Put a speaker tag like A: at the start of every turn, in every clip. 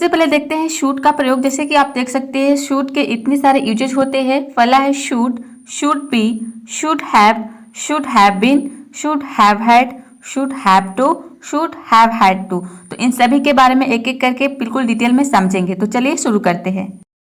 A: सबसे पहले देखते हैं शूड का प्रयोग। जैसे कि आप देख सकते हैं शूड के इतने सारे यूजेज होते हैं। पहला है should, should be, should have been, should have had, should have to, should have had to. तो इन सभी के बारे में एक एक करके बिल्कुल डिटेल में समझेंगे। तो चलिए शुरू करते हैं।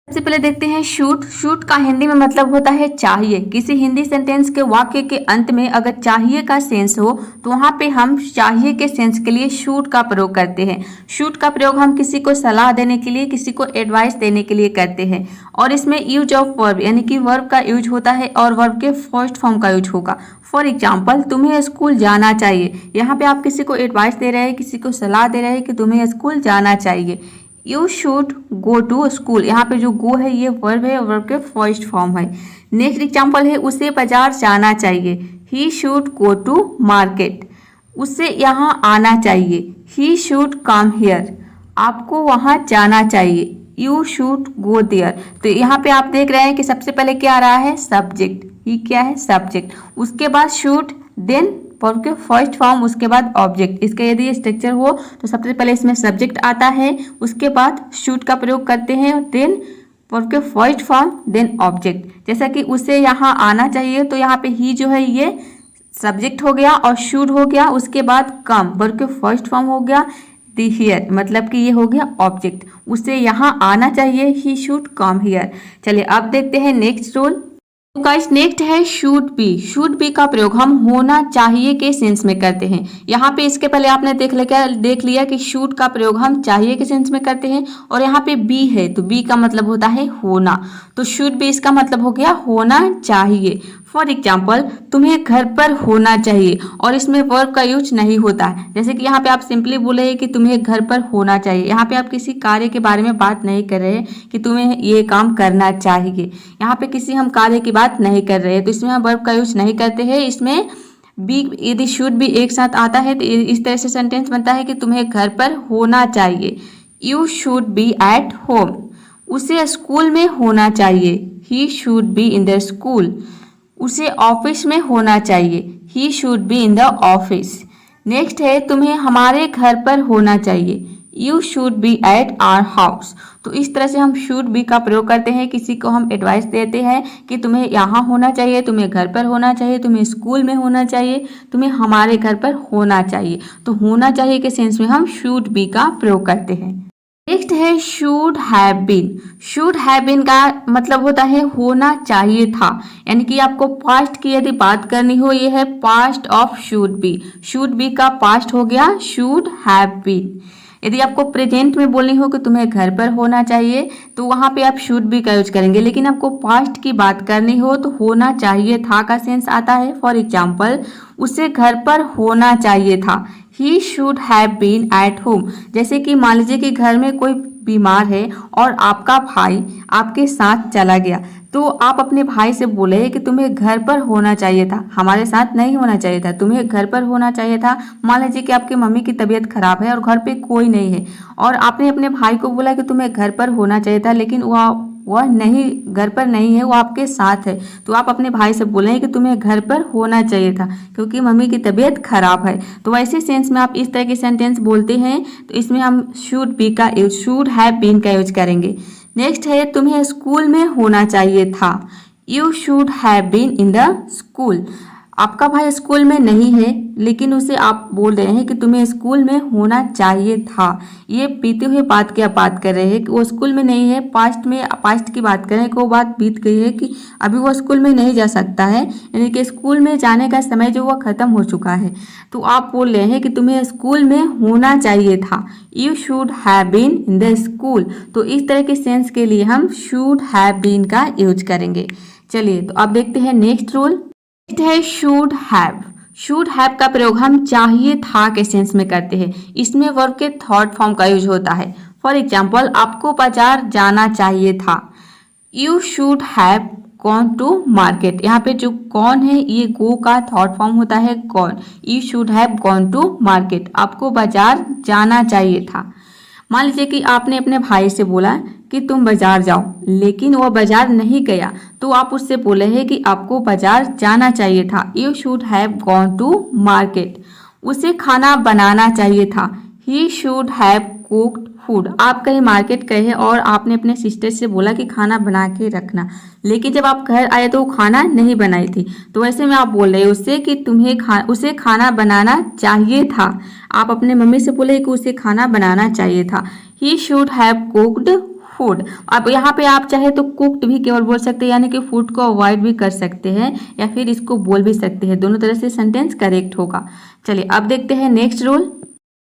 A: सबसे पहले देखते हैं शूड। शूड का हिंदी में मतलब होता है चाहिए। किसी हिंदी सेंटेंस के वाक्य के अंत में अगर चाहिए का सेंस हो तो वहाँ पे हम चाहिए के सेंस के लिए शूड का प्रयोग करते हैं। शूड का प्रयोग हम किसी को सलाह देने के लिए, किसी को एडवाइस देने के लिए करते हैं। और इसमें यूज ऑफ वर्ब यानी कि वर्ब का यूज होता है और वर्ब के फर्स्ट फॉर्म का यूज होगा। फॉर एग्जाम्पल, तुम्हें स्कूल जाना चाहिए। यहाँ पे आप किसी को एडवाइस दे रहे हैं, किसी को सलाह दे रहे हैं कि तुम्हें स्कूल जाना चाहिए। You should go to school. यहाँ पे जो गो है ये वर्ब है और वर्ब के फर्स्ट फॉर्म है। नेक्स्ट एग्जाम्पल है उसे बाजार जाना चाहिए। He should go to market. उसे यहाँ आना चाहिए। He should come here. आपको वहाँ जाना चाहिए। You should go there. तो यहाँ पे आप देख रहे हैं कि सबसे पहले क्या आ रहा है, सब्जेक्ट। ही क्या है, सब्जेक्ट। उसके बाद शुड, देन वर्ब के फर्स्ट फॉर्म, उसके बाद ऑब्जेक्ट। इसका यदि स्ट्रक्चर हो तो सबसे पहले इसमें सब्जेक्ट आता है, उसके बाद शुड का प्रयोग करते हैं, देन वर्ब के फर्स्ट फॉर्म, देन ऑब्जेक्ट। जैसा कि उसे यहाँ आना चाहिए तो यहाँ पे ही जो है ये सब्जेक्ट हो गया और शुड हो गया। उसके बाद कम, वर्ब के फर्स्ट फॉर्म हो गया, दी हियर, मतलब कि ये हो गया ऑब्जेक्ट। उसे यहाँ आना चाहिए, ही शुड कम हियर। चलिए अब देखते हैं नेक्स्ट रूल। गाइस नेक्स्ट है शुड बी। शुड बी का प्रयोग हम होना चाहिए के सेंस में करते हैं। यहाँ पे इसके पहले आपने देख लिया कि शुड का प्रयोग हम चाहिए के सेंस में करते हैं और यहाँ पे बी है तो बी का मतलब होता है होना। तो शुड बी इसका मतलब हो गया होना चाहिए। फॉर एग्जाम्पल, तुम्हें घर पर होना चाहिए और इसमें वर्ब का यूज नहीं होता है। जैसे कि यहाँ पे आप सिंपली बोले हैं कि तुम्हें घर पर होना चाहिए। यहाँ पे आप किसी कार्य के बारे में बात नहीं कर रहे हैं कि तुम्हें ये काम करना चाहिए। यहाँ पे किसी हम कार्य की बात नहीं कर रहे हैं तो इसमें हम वर्ब का यूज नहीं करते हैं। इसमें बी यदि शुड भी एक साथ आता है तो इस तरह से सेंटेंस बनता है कि तुम्हें घर पर होना चाहिए। You should be at home. उसे स्कूल में होना चाहिए। He should be in the school. उसे ऑफिस में होना चाहिए। He should be in the office. Next है तुम्हें हमारे घर पर होना चाहिए। You should be at our house. तो इस तरह से हम शुड बी का प्रयोग करते हैं। किसी को हम एडवाइस देते हैं कि तुम्हें यहाँ होना चाहिए, तुम्हें घर पर होना चाहिए, तुम्हें स्कूल में होना चाहिए, तुम्हें हमारे घर पर होना चाहिए। तो होना चाहिए के सेंस में हम शुड बी का प्रयोग करते हैं। नेक्स्ट है should have been. Should have been का मतलब होता है होना चाहिए था, यानी कि आपको पास्ट की यदि बात करनी हो, ये है past of should be. Should be का पास्ट हो गया शुड हैव बीन। यदि आपको प्रेजेंट में बोलनी हो कि तुम्हें घर पर होना चाहिए तो वहाँ पे आप शुड बी का यूज करेंगे। लेकिन आपको पास्ट की बात करनी हो तो होना चाहिए था का सेंस आता है। फॉर एग्जाम्पल, उसे घर पर होना चाहिए था। He should have been at home. जैसे कि मान लीजिए कि घर में कोई बीमार है और आपका भाई आपके साथ चला गया तो आप अपने भाई से बोले कि तुम्हें घर पर होना चाहिए था, हमारे साथ नहीं होना चाहिए था, तुम्हें घर पर होना चाहिए था। मान लीजिए कि आपके मम्मी की तबीयत खराब है और घर पे कोई नहीं है और आपने अपने भाई को बोला कि तुम्हें घर पर होना चाहिए था, लेकिन वह नहीं, घर पर नहीं है, वो आपके साथ है। तो आप अपने भाई से बोले कि तुम्हें घर पर होना चाहिए था क्योंकि मम्मी की तबीयत खराब है। तो वैसे सेंस में आप इस तरह के सेंटेंस बोलते हैं तो इसमें हम शुड बी का यूज, शुड हैव बीन का यूज करेंगे। नेक्स्ट है तुम्हें स्कूल में होना चाहिए था। You should have been in the school. आपका भाई स्कूल में नहीं है लेकिन उसे आप बोल रहे हैं कि तुम्हें स्कूल में होना चाहिए था। ये बीते हुए बात की आप बात कर रहे हैं कि वो स्कूल में नहीं है, पास्ट में, पास्ट की बात कर रहे हैं कि वो बात बीत गई है कि अभी वो स्कूल में नहीं जा सकता है, यानी कि स्कूल में जाने का समय जो वो खत्म हो चुका है। तो आप बोल रहे हैं कि तुम्हें स्कूल में होना चाहिए था। You should have been in the school. तो इस तरह के सेंस के लिए हम शुड हैव बीन का यूज करेंगे। चलिए तो अब देखते हैं नेक्स्ट रूल। नेक्स्ट है शुड हैव। शुड हैव का प्रयोग हम चाहिए था के सेंस में करते हैं। इसमें वर्ब के थर्ड फॉर्म का यूज होता है। फॉर एग्जाम्पल, आपको बाजार जाना चाहिए था। You should have gone to market. यहाँ पे जो गॉन है ये गो का थर्ड फॉर्म होता है gone. You should have gone to market. आपको बाजार जाना चाहिए था। मान लीजिए कि आपने अपने भाई से बोला कि तुम बाजार जाओ, लेकिन वो बाजार नहीं गया तो आप उससे बोले हैं कि आपको बाजार जाना चाहिए था। You should have gone to market. उसे खाना बनाना चाहिए था। He should have cooked food. आप कहीं मार्केट गए हैं और आपने अपने सिस्टर से बोला कि खाना बना के रखना, लेकिन जब आप घर आए तो वो खाना नहीं बनाई थी। तो ऐसे में आप बोल रहे हो उससे कि उसे खाना बनाना चाहिए था। आप अपने मम्मी से बोले कि उसे खाना बनाना चाहिए था। He should have cooked food. अब यहाँ पे आप चाहे तो कुक्ड भी केवल बोल सकते हैं, यानी कि फूड को अवॉइड भी कर सकते हैं या फिर इसको बोल भी सकते हैं। दोनों तरह से सेंटेंस करेक्ट होगा। चलिए अब देखते हैं नेक्स्ट रूल।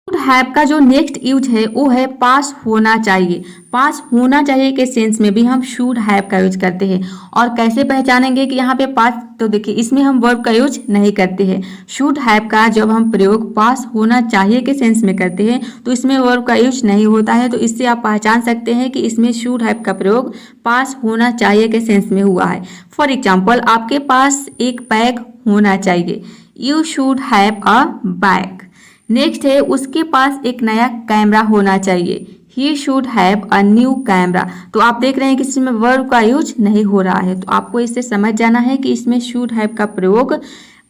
A: शुड हैव का जो नेक्स्ट यूज है वो है पास होना चाहिए। पास होना चाहिए के सेंस में भी हम शुड हैव का यूज करते हैं। और कैसे पहचानेंगे कि यहाँ पे पास, तो देखिए इसमें हम वर्ब का यूज नहीं करते हैं। शुड हैव का जब हम प्रयोग पास होना चाहिए के सेंस में करते हैं तो इसमें वर्ब का यूज नहीं होता है। तो इससे आप पहचान सकते हैं कि इसमें शुड हैव का प्रयोग पास होना चाहिए के सेंस में हुआ है। फॉर एग्जाम्पल, आपके पास एक बैग होना चाहिए। You should have a bag. Next है उसके पास एक नया कैमरा होना चाहिए। He should have a new camera. तो आप देख रहे हैं कि इसमें वर्ब का यूज नहीं हो रहा है। तो आपको इससे समझ जाना है कि इसमें शुड हैव का प्रयोग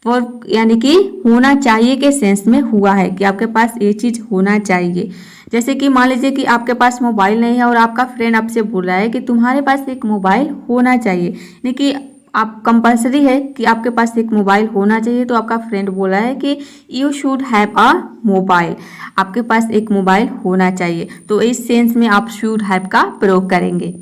A: वर्ब यानी कि होना चाहिए के सेंस में हुआ है कि आपके पास ये चीज होना चाहिए। जैसे कि मान लीजिए कि आपके पास मोबाइल नहीं है और आपका फ्रेंड आपसे बोल रहा है कि तुम्हारे पास एक मोबाइल होना चाहिए, यानी कि आप कंपलसरी है कि आपके पास एक मोबाइल होना चाहिए। तो आपका फ्रेंड बोला है कि you should have a mobile, आपके पास एक मोबाइल होना चाहिए। तो इस सेंस में आप शुड हैव का प्रयोग करेंगे।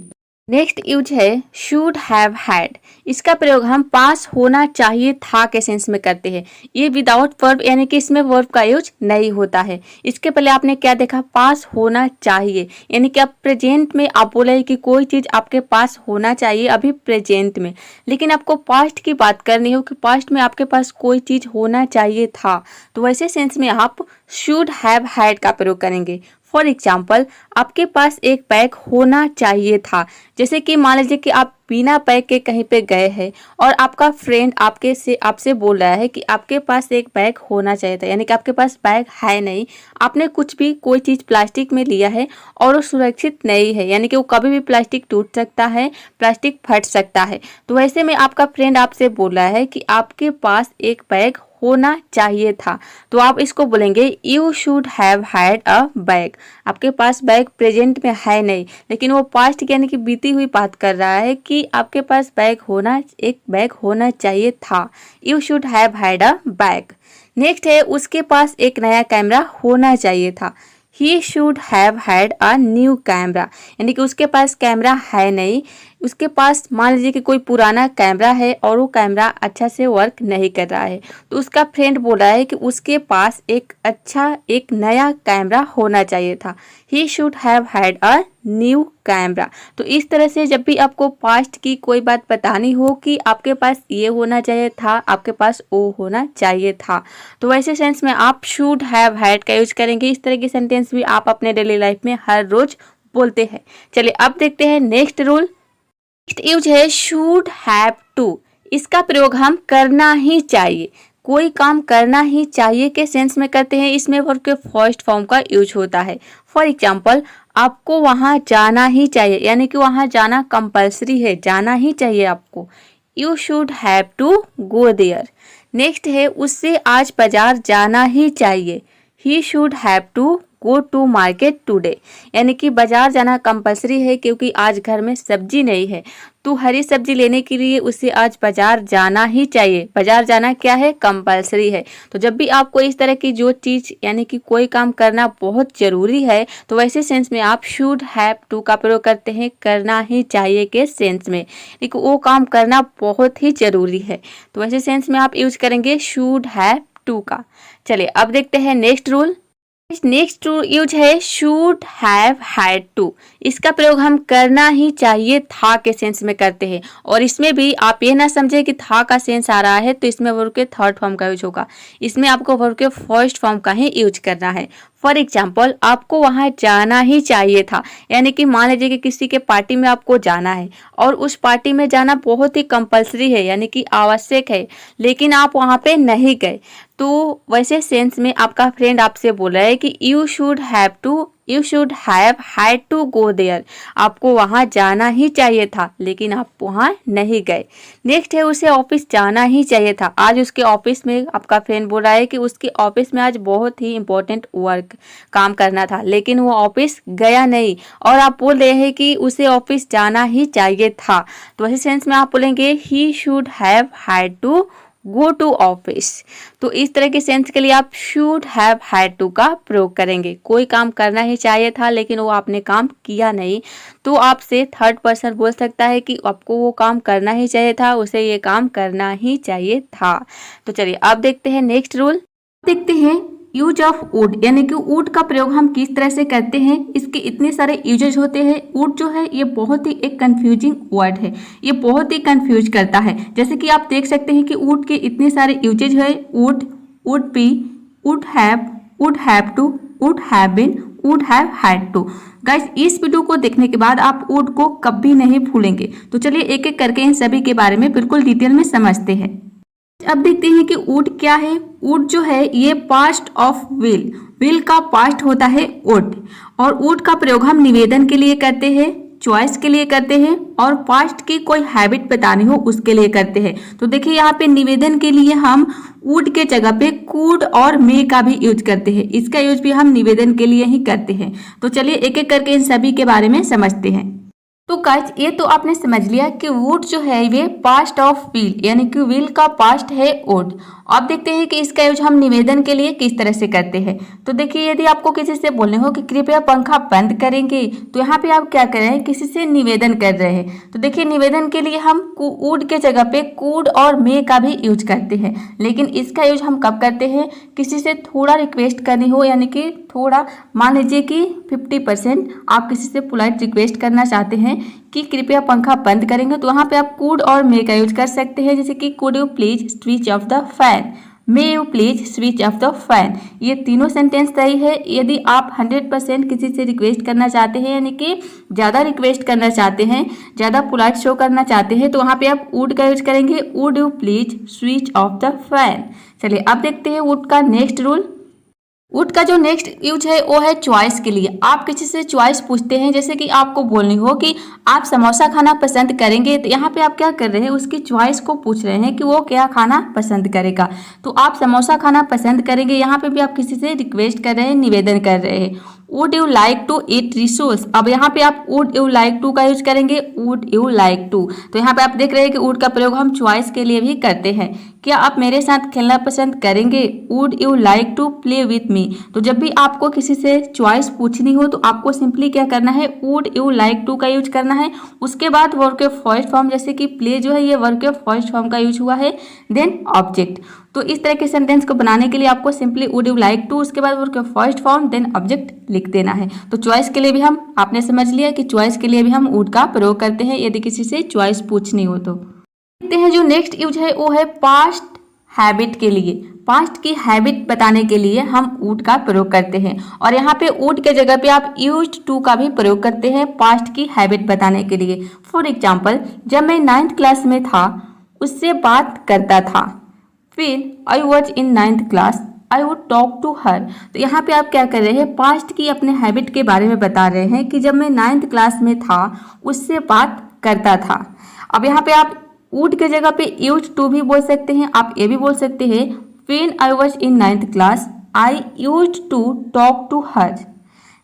A: नेक्स्ट यूज है शुड हैव हैड। इसका प्रयोग हम पास होना चाहिए था के सेंस में करते हैं। ये विदाउट वर्ब यानी कि इसमें वर्ब का यूज नहीं होता है। इसके पहले आपने क्या देखा, पास होना चाहिए, यानी कि आप प्रेजेंट में आप बोले कि कोई चीज आपके पास होना चाहिए अभी प्रेजेंट में, लेकिन आपको पास्ट की बात करनी हो कि पास्ट में आपके पास कोई चीज होना चाहिए था, तो वैसे सेंस में आप शुड हैव हैड का प्रयोग करेंगे। फॉर एग्जाम्पल, आपके पास एक बैग होना चाहिए था। जैसे कि मान लीजिए कि आप बिना बैग के कहीं पे गए हैं और आपका फ्रेंड आपसे बोल रहा है कि आपके पास एक बैग होना चाहिए था, यानी कि आपके पास बैग है नहीं, आपने कोई चीज़ प्लास्टिक में लिया है और वो सुरक्षित नहीं है, यानी कि वो कभी भी प्लास्टिक टूट सकता है, प्लास्टिक फट सकता है। तो वैसे में आपका फ्रेंड आपसे बोल रहा है कि आपके पास एक बैग होना चाहिए था, तो आप इसको बोलेंगे you should have had a bag. आपके पास बैग प्रेजेंट में है नहीं, लेकिन वो पास्ट यानी कि बीती हुई बात कर रहा है कि आपके पास एक बैग होना चाहिए था। You should have had a bag. Next है उसके पास एक नया कैमरा होना चाहिए था। He should have had a new camera, यानी कि उसके पास कैमरा है नहीं, उसके पास मान लीजिए कि कोई पुराना कैमरा है और वो कैमरा अच्छा से वर्क नहीं कर रहा है, तो उसका फ्रेंड बोल रहा है कि उसके पास एक नया कैमरा होना चाहिए था। He should have had a new camera. तो इस तरह से जब भी आपको पास्ट की कोई बात बतानी हो कि आपके पास ये होना चाहिए था, आपके पास वो होना चाहिए था, तो वैसे सेंस में आप शुड हैव हैड का यूज करेंगे। इस तरह की सेंटेंस भी आप अपने डेली लाइफ में हर रोज बोलते हैं। चलिए अब देखते हैं नेक्स्ट रूल। नेक्स्ट यूज है शुड हैव टू। इसका प्रयोग हम करना ही चाहिए, कोई काम करना ही चाहिए के सेंस में करते हैं। इसमें वर्ब के फर्स्ट फॉर्म का यूज होता है। फॉर एग्जाम्पल, आपको वहाँ जाना ही चाहिए, यानी कि वहाँ जाना कंपल्सरी है, जाना ही चाहिए आपको। You should have to go there. Next है उससे आज बाजार जाना ही चाहिए। He should have to go to market today, यानी कि बाजार जाना कंपलसरी है क्योंकि आज घर में सब्जी नहीं है, तो हरी सब्जी लेने के लिए उसे आज बाजार जाना ही चाहिए। बाजार जाना क्या है, कंपलसरी है। तो जब भी आपको इस तरह की जो चीज़ यानी कि कोई काम करना बहुत ज़रूरी है, तो वैसे सेंस में आप शुड हैव टू का प्रयोग करते हैं करना ही चाहिए के सेंस में, लेकिन वो काम करना बहुत ही ज़रूरी है, तो वैसे सेंस में आप यूज करेंगे शुड हैव टू का। चलिए अब देखते हैं नेक्स्ट रूल। नेक्स्ट यूज है शुड हैव हैड टू। इसका प्रयोग हम करना ही चाहिए था के सेंस में करते हैं, और इसमें भी आप ये ना समझे कि था का सेंस आ रहा है तो इसमें वर्ब के थर्ड फॉर्म का यूज होगा। इसमें आपको वर्ब के फर्स्ट फॉर्म का ही यूज करना है। फॉर एग्जाम्पल, आपको वहाँ जाना ही चाहिए था, यानी कि मान लीजिए कि किसी के पार्टी में आपको जाना है और उस पार्टी में जाना बहुत ही कंपलसरी है, यानी कि आवश्यक है, लेकिन आप वहाँ पे नहीं गए, तो वैसे सेंस में आपका फ्रेंड आपसे बोल रहा है कि you should have to you should have had to go there, आपको वहाँ जाना ही चाहिए था लेकिन आप वहाँ नहीं गए। नेक्स्ट है उसे ऑफिस जाना ही चाहिए था। आज उसके ऑफिस में आपका फ्रेंड बोल रहा है कि उसके ऑफिस में आज बहुत ही इंपॉर्टेंट वर्क काम करना था लेकिन वो ऑफिस गया नहीं, और आप बोल रहे हैं कि उसे ऑफिस जाना ही चाहिए था। तो वही सेंस में आप बोलेंगे he should have had to go to office. तो इस तरह के सेंस के लिए आप शुड हैव हैड टू का प्रयोग करेंगे। कोई काम करना ही चाहिए था लेकिन वो आपने काम किया नहीं, तो आपसे थर्ड पर्सन बोल सकता है कि आपको वो काम करना ही चाहिए था, उसे ये काम करना ही चाहिए था। तो चलिए अब देखते हैं नेक्स्ट रूल। देखते हैं यूज ऑफ वुड, यानी कि वुड का प्रयोग हम किस तरह से करते हैं। इसके इतने सारे यूजेज होते हैं। वुड जो है ये बहुत ही एक कंफ्यूजिंग वर्ड है, ये बहुत ही कंफ्यूज करता है। जैसे कि आप देख सकते हैं कि वुड के इतने सारे यूजेज है। Would, would be, would have to, would have been, would have had to. Guys इस वीडियो को देखने के बाद आप वुड को कभी नहीं भूलेंगे। तो चलिए एक एक करके इन सभी के बारे में बिल्कुल डिटेल में समझते हैं। अब देखते हैं कि वुड क्या है। वुड जो है ये पास्ट ऑफ विल, विल का पास्ट होता है वुड, और वुड का प्रयोग हम निवेदन के लिए करते हैं, चॉइस के लिए करते हैं, और पास्ट की कोई हैबिट बतानी हो उसके लिए करते हैं। तो देखिए यहाँ पे निवेदन के लिए हम वुड के जगह पे कुड और मे का भी यूज करते हैं। इसका यूज भी हम निवेदन के लिए ही करते हैं। तो चलिए एक एक करके इन सभी के बारे में समझते हैं। तो गाइस ये तो आपने समझ लिया कि वुड जो है ये पास्ट ऑफ विल, यानी कि विल का पास्ट है वुड। अब देखते हैं कि इसका यूज हम निवेदन के लिए किस तरह से करते हैं। तो देखिए यदि आपको किसी से बोलने हो कि कृपया पंखा बंद करेंगे, तो यहाँ पे आप क्या कर रहे हैं, किसी से निवेदन कर रहे हैं। तो देखिए निवेदन के लिए हम वुड के जगह पे कुड और मे का भी यूज करते हैं, लेकिन इसका यूज हम कब करते हैं, किसी से थोड़ा रिक्वेस्ट करनी हो, यानी कि थोड़ा मान लीजिए कि 50% आप किसी से पोलाइट रिक्वेस्ट करना चाहते हैं कि कृपया पंखा बंद करेंगे, तो वहाँ पे आप कुड और मे का यूज कर सकते हैं। जैसे कि could you please switch off the fan, may you please switch off the fan. ये तीनों सेंटेंस सही है। यदि आप 100% किसी से रिक्वेस्ट करना चाहते हैं, यानी कि ज़्यादा रिक्वेस्ट करना चाहते हैं, ज़्यादा पोलाइट शो करना चाहते हैं, तो वहाँ पे आप वुड का यूज करेंगे, would you please switch off the fan. चलिए अब देखते हैं वुड का नेक्स्ट रूल। वुड का जो नेक्स्ट यूज है वो है चॉइस के लिए। आप किसी से चॉइस पूछते हैं, जैसे कि आपको बोलनी हो कि आप समोसा खाना पसंद करेंगे, तो यहाँ पे आप क्या कर रहे हैं, उसकी चॉइस को पूछ रहे हैं कि वो क्या खाना पसंद करेगा। तो आप समोसा खाना पसंद करेंगे, यहाँ पे भी आप किसी से रिक्वेस्ट कर रहे हैं, निवेदन कर रहे हैं। Would you like to eat resource, अब यहाँ पे आप वुड यू लाइक टू का यूज करेंगे, वुड यू लाइक टू। तो यहाँ पे आप देख रहे हैं कि वुड का प्रयोग हम चॉइस के लिए भी करते हैं। क्या आप मेरे साथ खेलना पसंद करेंगे, would you like to play with me. तो जब भी आपको किसी से चॉइस पूछनी हो तो आपको सिंपली क्या करना है, वुड यू लाइक टू का यूज करना है। उसके बाद वर्ब के फर्स्ट फॉर्म, जैसे कि प्ले जो है ये वर्ब के फर्स्ट फॉर्म का यूज हुआ है, देन ऑब्जेक्ट। तो इस तरह के सेंटेंस को बनाने के लिए आपको simply would you like to, उसके बाद वर्ब के फर्स्ट फॉर्म, देन ऑब्जेक्ट लिख देना है। तो चॉइस के लिए भी हम, आपने समझ लिया कि चॉइस के लिए भी हम वुड का प्रयोग करते हैं यदि किसी से चॉइस पूछनी हो तो। देखते हैं जो नेक्स्ट यूज है वो है पास्ट हैबिट के लिए। पास्ट की हैबिट बताने के लिए हम वुड का प्रयोग करते हैं, और यहाँ पे वुड के जगह पे आप यूज्ड टू का भी प्रयोग करते हैं पास्ट की हैबिट बताने के लिए। फॉर एग्जाम्पल, जब मैं 9th क्लास में था उससे बात करता था। फिर I was in 9th class I would talk to her. तो यहाँ पे आप क्या कर रहे हैं, पास्ट की अपने हैबिट के बारे में बता रहे हैं कि जब मैं 9th क्लास में था उससे बात करता था। अब यहाँ पे आप वुड के जगह पे यूज टू भी बोल सकते हैं। आप ये भी बोल सकते हैं when I was in 9th class I used to talk to her.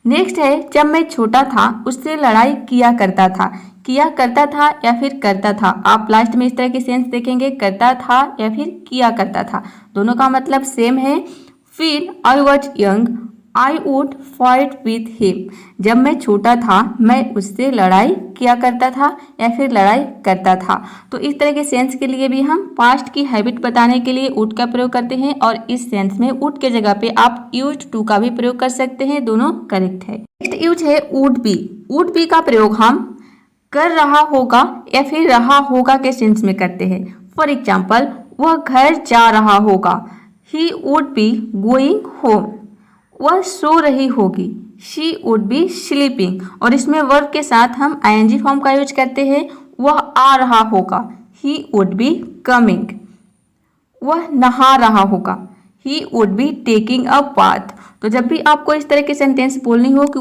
A: Next है जब मैं छोटा था उससे लड़ाई किया करता था। किया करता था या फिर करता था, आप लास्ट में इस तरह की सेंस देखेंगे, करता था या फिर किया करता था, दोनों का मतलब सेम है। फिर I was young I would fight with him. जब मैं छोटा था मैं उससे लड़ाई किया करता था या फिर लड़ाई करता था। तो इस तरह के सेंस के लिए भी हम पास्ट की हैबिट बताने के लिए वुड का प्रयोग करते हैं, और इस सेंस में वुड के जगह पे आप यूज्ड टू का भी प्रयोग कर सकते हैं, दोनों करेक्ट है। नेक्स्ट यूज है वुड बी। वुड बी का प्रयोग हम कर रहा होगा या फिर रहा होगा के सेंस में करते हैं। फॉर एग्जाम्पल, वह घर जा रहा होगा, he would be going home. वह सो रही होगी, शी वुड बी स्लीपिंग। और इसमें वर्ब के साथ हम आईएनजी फॉर्म का यूज करते हैं। वह आ रहा होगा, ही वुड बी कमिंग। वह नहा रहा होगा, he would be taking a bath. तो जब भी आपको इस तरह के सेंटेंस बोलनी हो कि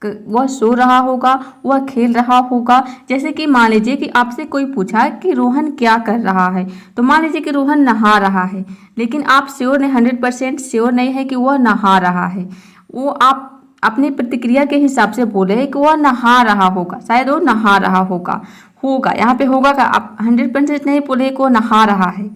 A: वह सो रहा होगा, वह खेल रहा होगा। जैसे कि मान लीजिए कि आपसे कोई पूछा कि रोहन क्या कर रहा है, तो मान लीजिए कि रोहन नहा रहा है, लेकिन आप श्योर नहीं, 100% श्योर नहीं है कि वह नहा रहा है। वो आप अपनी प्रतिक्रिया के हिसाब से बोले कि वह नहा रहा होगा, शायद वो नहा रहा होगा। यहाँ पे होगा का आप 100% नहीं बोले कि वो नहा रहा है,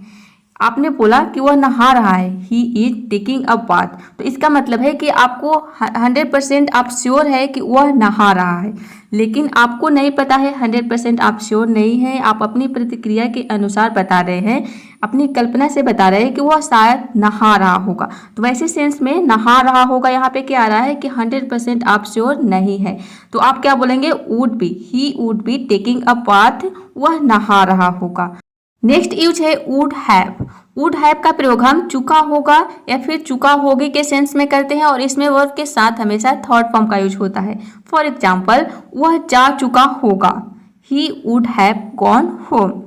A: आपने बोला कि वह नहा रहा है, he is taking a bath. तो इसका मतलब है कि आपको 100% आप श्योर है कि वह नहा रहा है, लेकिन आपको नहीं पता है, 100% आप श्योर नहीं है। आप अपनी प्रतिक्रिया के अनुसार बता रहे हैं, अपनी कल्पना से बता रहे हैं कि वह शायद नहा रहा होगा। तो वैसे सेंस में नहा रहा होगा यहाँ पे क्या आ रहा है कि 100% आप श्योर नहीं है। तो आप क्या बोलेंगे, would be, he would be taking a bath, वह नहा रहा होगा। नेक्स्ट यूज है वुड हैव। वुड हैव का प्रयोग हम चुका होगा या फिर चुका होगी के सेंस में करते हैं और इसमें वर्ब के साथ हमेशा थर्ड फॉर्म का यूज होता है। फॉर एग्जाम्पल, वह जा चुका होगा, he would have gone home.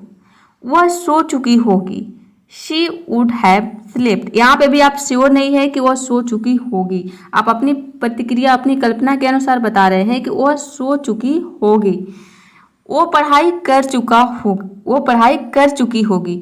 A: वह सो चुकी होगी, शी वुड हैव स्लीप्ड। यहाँ पे भी आप श्योर नहीं है कि वह सो चुकी होगी, आप अपनी प्रतिक्रिया अपनी कल्पना के अनुसार बता रहे हैं कि वह सो चुकी होगी। वो पढ़ाई कर चुकी होगी,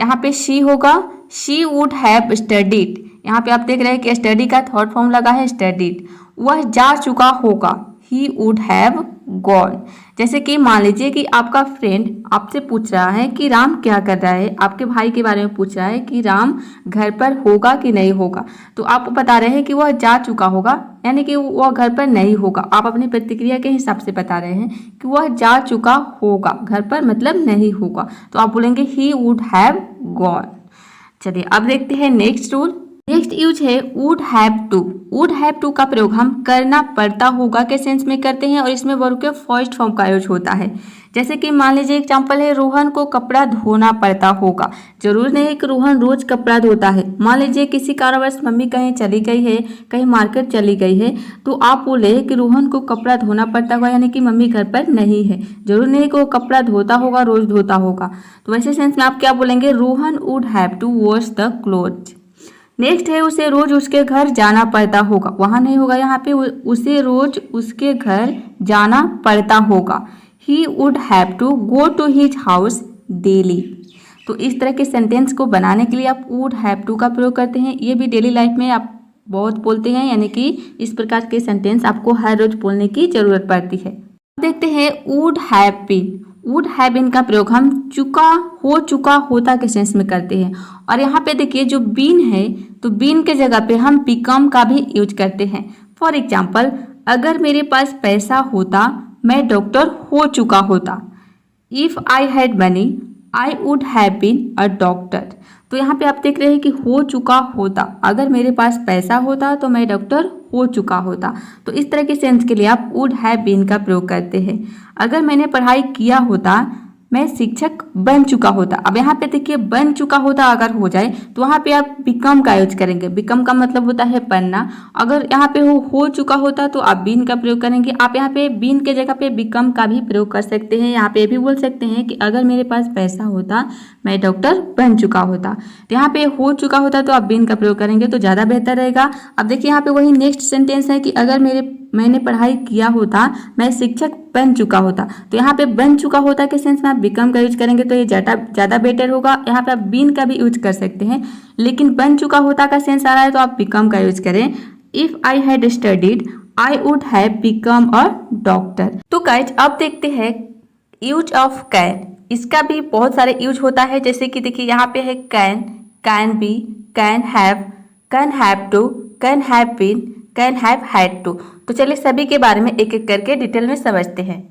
A: यहाँ पे शी होगा, शी वुड हैव स्टडीड। यहाँ पे आप देख रहे हैं कि स्टडी का थर्ड फॉर्म लगा है, स्टडीड। वह जा चुका होगा, ही वुड हैव गॉन। जैसे कि मान लीजिए कि आपका फ्रेंड आपसे पूछ रहा है कि राम क्या कर रहा है, आपके भाई के बारे में पूछ रहा है कि राम घर पर होगा कि नहीं होगा, तो आप बता रहे हैं कि वह जा चुका होगा, यानी कि वह घर पर नहीं होगा। आप अपनी प्रतिक्रिया के हिसाब से बता रहे हैं कि वह जा चुका होगा, घर पर मतलब नहीं होगा, तो आप बोलेंगे ही वुड हैव गॉन। चलिए अब देखते हैं नेक्स्ट रूल। नेक्स्ट यूज है would have to. Would have to का प्रयोग हम करना पड़ता होगा के सेंस में करते हैं और इसमें वर्ब के फर्स्ट फॉर्म का यूज होता है। जैसे कि मान लीजिए एग्जाम्पल है, रोहन को कपड़ा धोना पड़ता होगा। जरूर नहीं है कि रोहन रोज कपड़ा धोता है। मान लीजिए किसी कारणवश मम्मी कहीं चली गई है, कहीं मार्केट चली गई है, तो आप बोले कि रोहन को कपड़ा धोना पड़ता होगा, यानी कि मम्मी घर पर नहीं है। जरूर नहीं कि वो कपड़ा धोता होगा, रोज धोता होगा। तो वैसे सेंस में आप क्या बोलेंगे, Rohan would have to wash the clothes. Next है उसे रोज उसके घर जाना पड़ता होगा, वहाँ नहीं होगा, यहाँ पे उसे रोज उसके घर जाना पड़ता होगा। He would have to go to his house daily. तो इस तरह के सेंटेंस को बनाने के लिए आप वुड हैव टू का प्रयोग करते हैं। ये भी डेली लाइफ में आप बहुत बोलते हैं, यानी कि इस प्रकार के सेंटेंस आपको हर रोज बोलने की जरूरत पड़ती है। देखते हैं would have been. Would have been का प्रयोग हम चुका होता के सेंस में करते हैं और यहाँ पे देखिए जो बीन है, तो बीन के जगह पे हम बिकम का भी यूज करते हैं। फॉर एग्जाम्पल, अगर मेरे पास पैसा होता मैं डॉक्टर हो चुका होता। If I had money I would have been a doctor. तो यहाँ पे आप देख रहे हैं कि हो चुका होता, अगर मेरे पास पैसा होता तो मैं डॉक्टर हो चुका होता। तो इस तरह के सेंस के लिए आप वुड हैव बीन का प्रयोग करते हैं। अगर मैंने पढ़ाई किया होता मैं शिक्षक बन चुका होता। अब यहाँ पे देखिए बन चुका होता अगर हो जाए तो वहाँ पे आप बिकम का यूज करेंगे। बिकम का मतलब होता है बनना। अगर यहाँ पे हो चुका होता तो आप बीन का प्रयोग करेंगे। आप यहाँ पे बीन के जगह पे बिकम का भी प्रयोग कर सकते हैं। यहाँ पे भी बोल सकते हैं कि अगर मेरे पास पैसा होता मैं डॉक्टर बन चुका होता। तो यहाँ पे हो चुका होता तो आप बीन का प्रयोग करेंगे तो ज़्यादा बेहतर रहेगा। अब देखिए यहाँ पे वही नेक्स्ट सेंटेंस है कि अगर मैंने पढ़ाई किया होता मैं शिक्षक बन चुका होता। तो यहाँ पे बन चुका होता के सेंस में आप बिकम का यूज करेंगे तो ये ज़्यादा बेटर होगा। यहाँ पे आप बीन का भी यूज कर सकते हैं, लेकिन बन चुका होता का सेंस आ रहा है तो आप बिकम का यूज करें। If I had studied I would have become a doctor. तो गाइज अब देखते हैं यूज ऑफ कैन। इसका भी बहुत सारे यूज होता है, जैसे कि देखिए यहाँ पे है can, can be, can have to, can have been, can have had to. तो चलिए सभी के बारे में एक एक करके डिटेल में समझते हैं।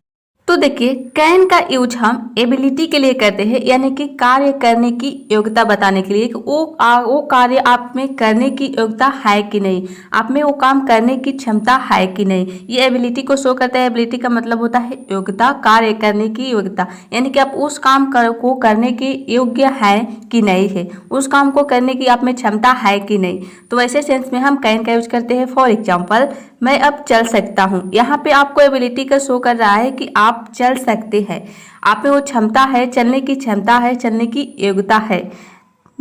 A: तो देखिए कैन का यूज हम एबिलिटी के लिए करते हैं, यानी कि कार्य करने की योग्यता बताने के लिए कि वो कार्य आप में करने की योग्यता है कि नहीं, आप में वो काम करने की क्षमता है कि नहीं। ये एबिलिटी को शो करता है। एबिलिटी का मतलब होता है योग्यता, कार्य करने की योग्यता, यानी कि आप उस काम को करने के योग्य है कि नहीं है, उस काम को करने की आप में क्षमता है कि नहीं। तो वैसे सेंस में हम कैन का यूज करते हैं। फॉर एग्जाम्पल, मैं अब चल सकता हूँ। यहाँ पे आपको एबिलिटी का शो कर रहा है कि आप चल सकते हैं, आप में वो क्षमता है, चलने की क्षमता है, चलने की योग्यता है।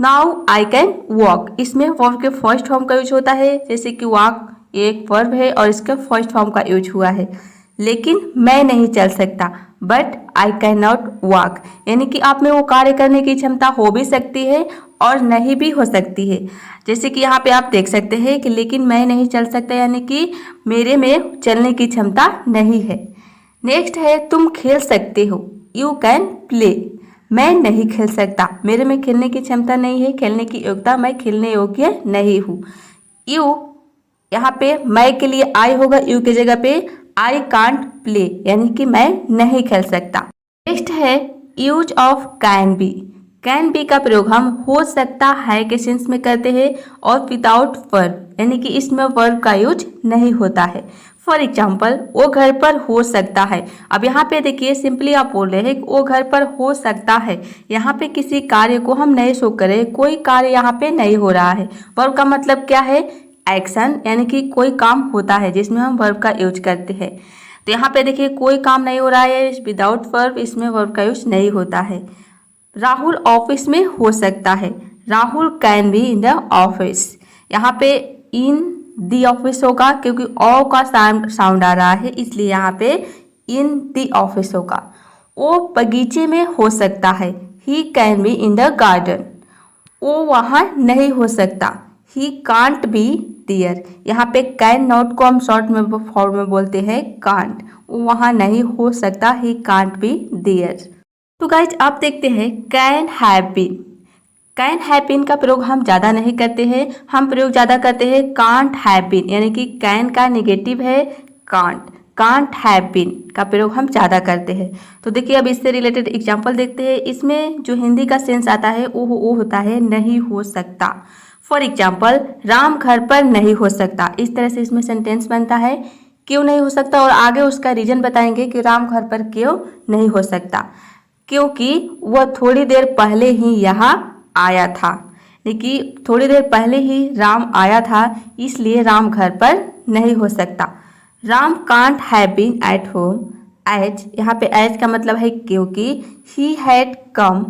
A: नाउ आई कैन वॉक, इसमें वर्ब के फर्स्ट फॉर्म का यूज होता है, जैसे कि वॉक एक वर्ब है और इसका फर्स्ट फॉर्म का यूज हुआ है। लेकिन मैं नहीं चल सकता, but I can not walk, यानी कि आप में वो कार्य करने की क्षमता हो भी सकती है और नहीं भी हो सकती है। जैसे कि यहाँ पे आप देख सकते हैं कि लेकिन मैं नहीं चल सकता, यानी कि मेरे में चलने की क्षमता नहीं है। नेक्स्ट है तुम खेल सकते हो, यू कैन प्ले। मैं नहीं खेल सकता, मेरे में खेलने की क्षमता नहीं है, खेलने की योग्यता, मैं खेलने योग्य नहीं हूँ। यू, यहाँ पे मैं के लिए आई होगा, यू की जगह पे आई कांट प्ले, यानी कि मैं नहीं खेल सकता। नेक्स्ट है use of can be. Can be का प्रयोग हम हो सकता है के सेंस में करते हैं और विदाउट वर्ब, यानी कि इसमें वर्ब का यूज नहीं होता है। फॉर एग्जाम्पल वो घर पर हो सकता है। अब यहाँ पे देखिए सिंपली आप बोल रहे हैं वो घर पर हो सकता है, यहाँ पे किसी कार्य को हम नहीं शो करें, कोई कार्य यहाँ पे नहीं हो रहा है। वर्ब का मतलब क्या है? एक्शन, यानी कि कोई काम होता है जिसमें हम वर्ब का यूज करते हैं। तो यहाँ पे देखिए कोई काम नहीं हो रहा है, विदाउट वर्ब, इसमें वर्ब का यूज नहीं होता है। राहुल ऑफिस में हो सकता है, Rahul can be in the office. यहाँ पे इन दी ऑफिस होगा क्योंकि ओ का साउंड आ रहा है, इसलिए यहाँ पे इन दी ऑफिस होगा। वो बगीचे में हो सकता है, he can B in the garden. वो वहाँ नहीं हो सकता, ही कांट बी देयर। यहाँ पे कैन नॉट को हम शॉर्ट में फॉर्म में बोलते हैं कांट। वो वहाँ नहीं हो सकता, ही कांट बी देयर। तो गाइज आप देखते हैं can have been. Can have been का प्रयोग हम ज़्यादा नहीं करते हैं, हम प्रयोग ज़्यादा करते हैं कांट हैव बीन, यानी कि कैन का नेगेटिव है कांट, कांट हैव बीन का प्रयोग हम ज़्यादा करते हैं। तो देखिए अब इससे रिलेटेड एग्जाम्पल देखते हैं। इसमें जो हिंदी का सेंस आता है वो होता है नहीं हो सकता। फॉर एग्जाम्पल राम घर पर नहीं हो सकता, इस तरह से इसमें सेंटेंस बनता है। क्यों नहीं हो सकता और आगे उसका रीजन बताएंगे कि राम घर पर क्यों नहीं हो सकता। क्योंकि वह थोड़ी देर पहले ही यहाँ आया था, लेकिन थोड़ी देर पहले ही राम आया था, इसलिए राम घर पर नहीं हो सकता। Ram can't have been at home as, यहाँ पे एज का मतलब है क्योंकि, ही हैड कम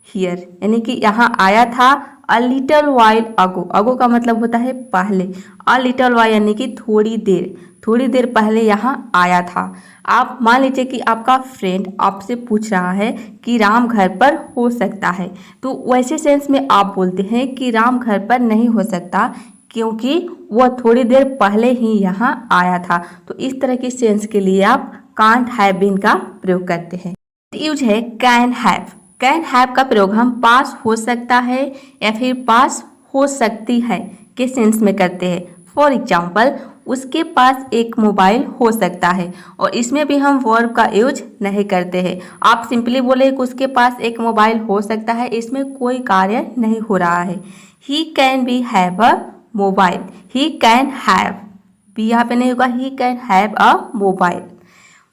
A: हियर, यानी कि यहाँ आया था। अ लिटल वाइल अगो, अगो का मतलब होता है पहले, अ लिटल वाइल यानी कि थोड़ी देर, थोड़ी देर पहले यहाँ आया था। आप मान लीजिए कि आपका फ्रेंड आपसे पूछ रहा है कि राम घर पर हो सकता है, तो वैसे सेंस में आप बोलते हैं कि राम घर पर नहीं हो सकता क्योंकि वह थोड़ी देर पहले ही यहाँ आया था। तो इस तरह की सेंस के लिए आप कांट हैव बीन का प्रयोग करते हैं। यूज है कैन हैव। कैन हैव का प्रयोग हम पास हो सकता है या फिर पास हो सकती है के सेंस में करते हैं। फॉर एग्जाम्पल उसके पास एक मोबाइल हो सकता है, और इसमें भी हम वर्ब का यूज नहीं करते हैं। आप सिंपली बोले कि उसके पास एक मोबाइल हो सकता है, इसमें कोई कार्य नहीं हो रहा है। He can be have a mobile, he can have, भी यहाँ पे नहीं होगा, he can have a mobile.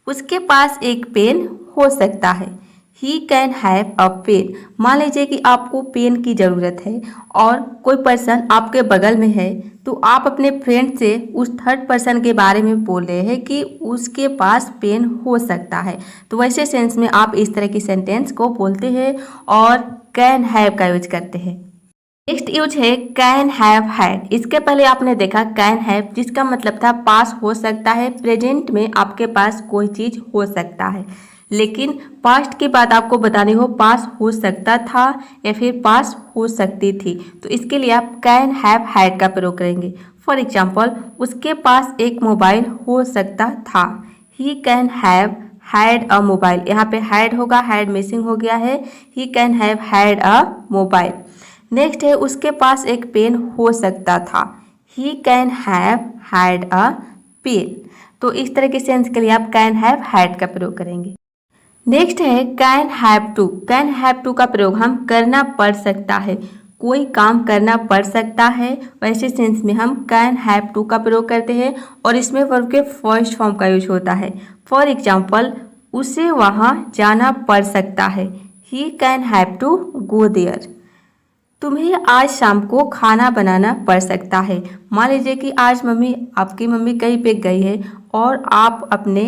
A: उसके पास एक पेन हो सकता है, he can have a pen. मान लीजिए कि आपको पेन की ज़रूरत है और कोई पर्सन आपके बगल में है, तो आप अपने फ्रेंड से उस थर्ड पर्सन के बारे में बोल रहे हैं कि उसके पास पेन हो सकता है। तो वैसे सेंस में आप इस तरह की सेंटेंस को बोलते हैं और कैन हैव का यूज करते हैं। नेक्स्ट यूज है कैन हैव हैड। इसके पहले आपने देखा कैन हैव जिसका मतलब था पास हो सकता है, प्रेजेंट में आपके पास कोई चीज़ हो सकता है, लेकिन पास्ट की बात आपको बतानी हो पास हो सकता था या फिर पास हो सकती थी, तो इसके लिए आप कैन हैव हैड का प्रयोग करेंगे। फॉर एग्जाम्पल उसके पास एक मोबाइल हो सकता था, he can have had a mobile. यहाँ पे हैड होगा, हैड मिसिंग हो गया है, he can have had a mobile. Next है उसके पास एक पेन हो सकता था, he can have had a pen. तो इस तरह के सेंस के लिए आप कैन हैव हैड का प्रयोग करेंगे। नेक्स्ट है can have to. Can have to का प्रयोग हम करना पड़ सकता है, कोई काम करना पड़ सकता है, वैसे सेंस में हम कैन हैव टू का प्रयोग करते हैं और इसमें वर्ब के फर्स्ट फॉर्म का यूज होता है। फॉर एग्जाम्पल उसे वहाँ जाना पड़ सकता है, he can have to go there. तुम्हें आज शाम को खाना बनाना पड़ सकता है। मान लीजिए कि आज आपकी मम्मी कहीं पे गई है और आप अपने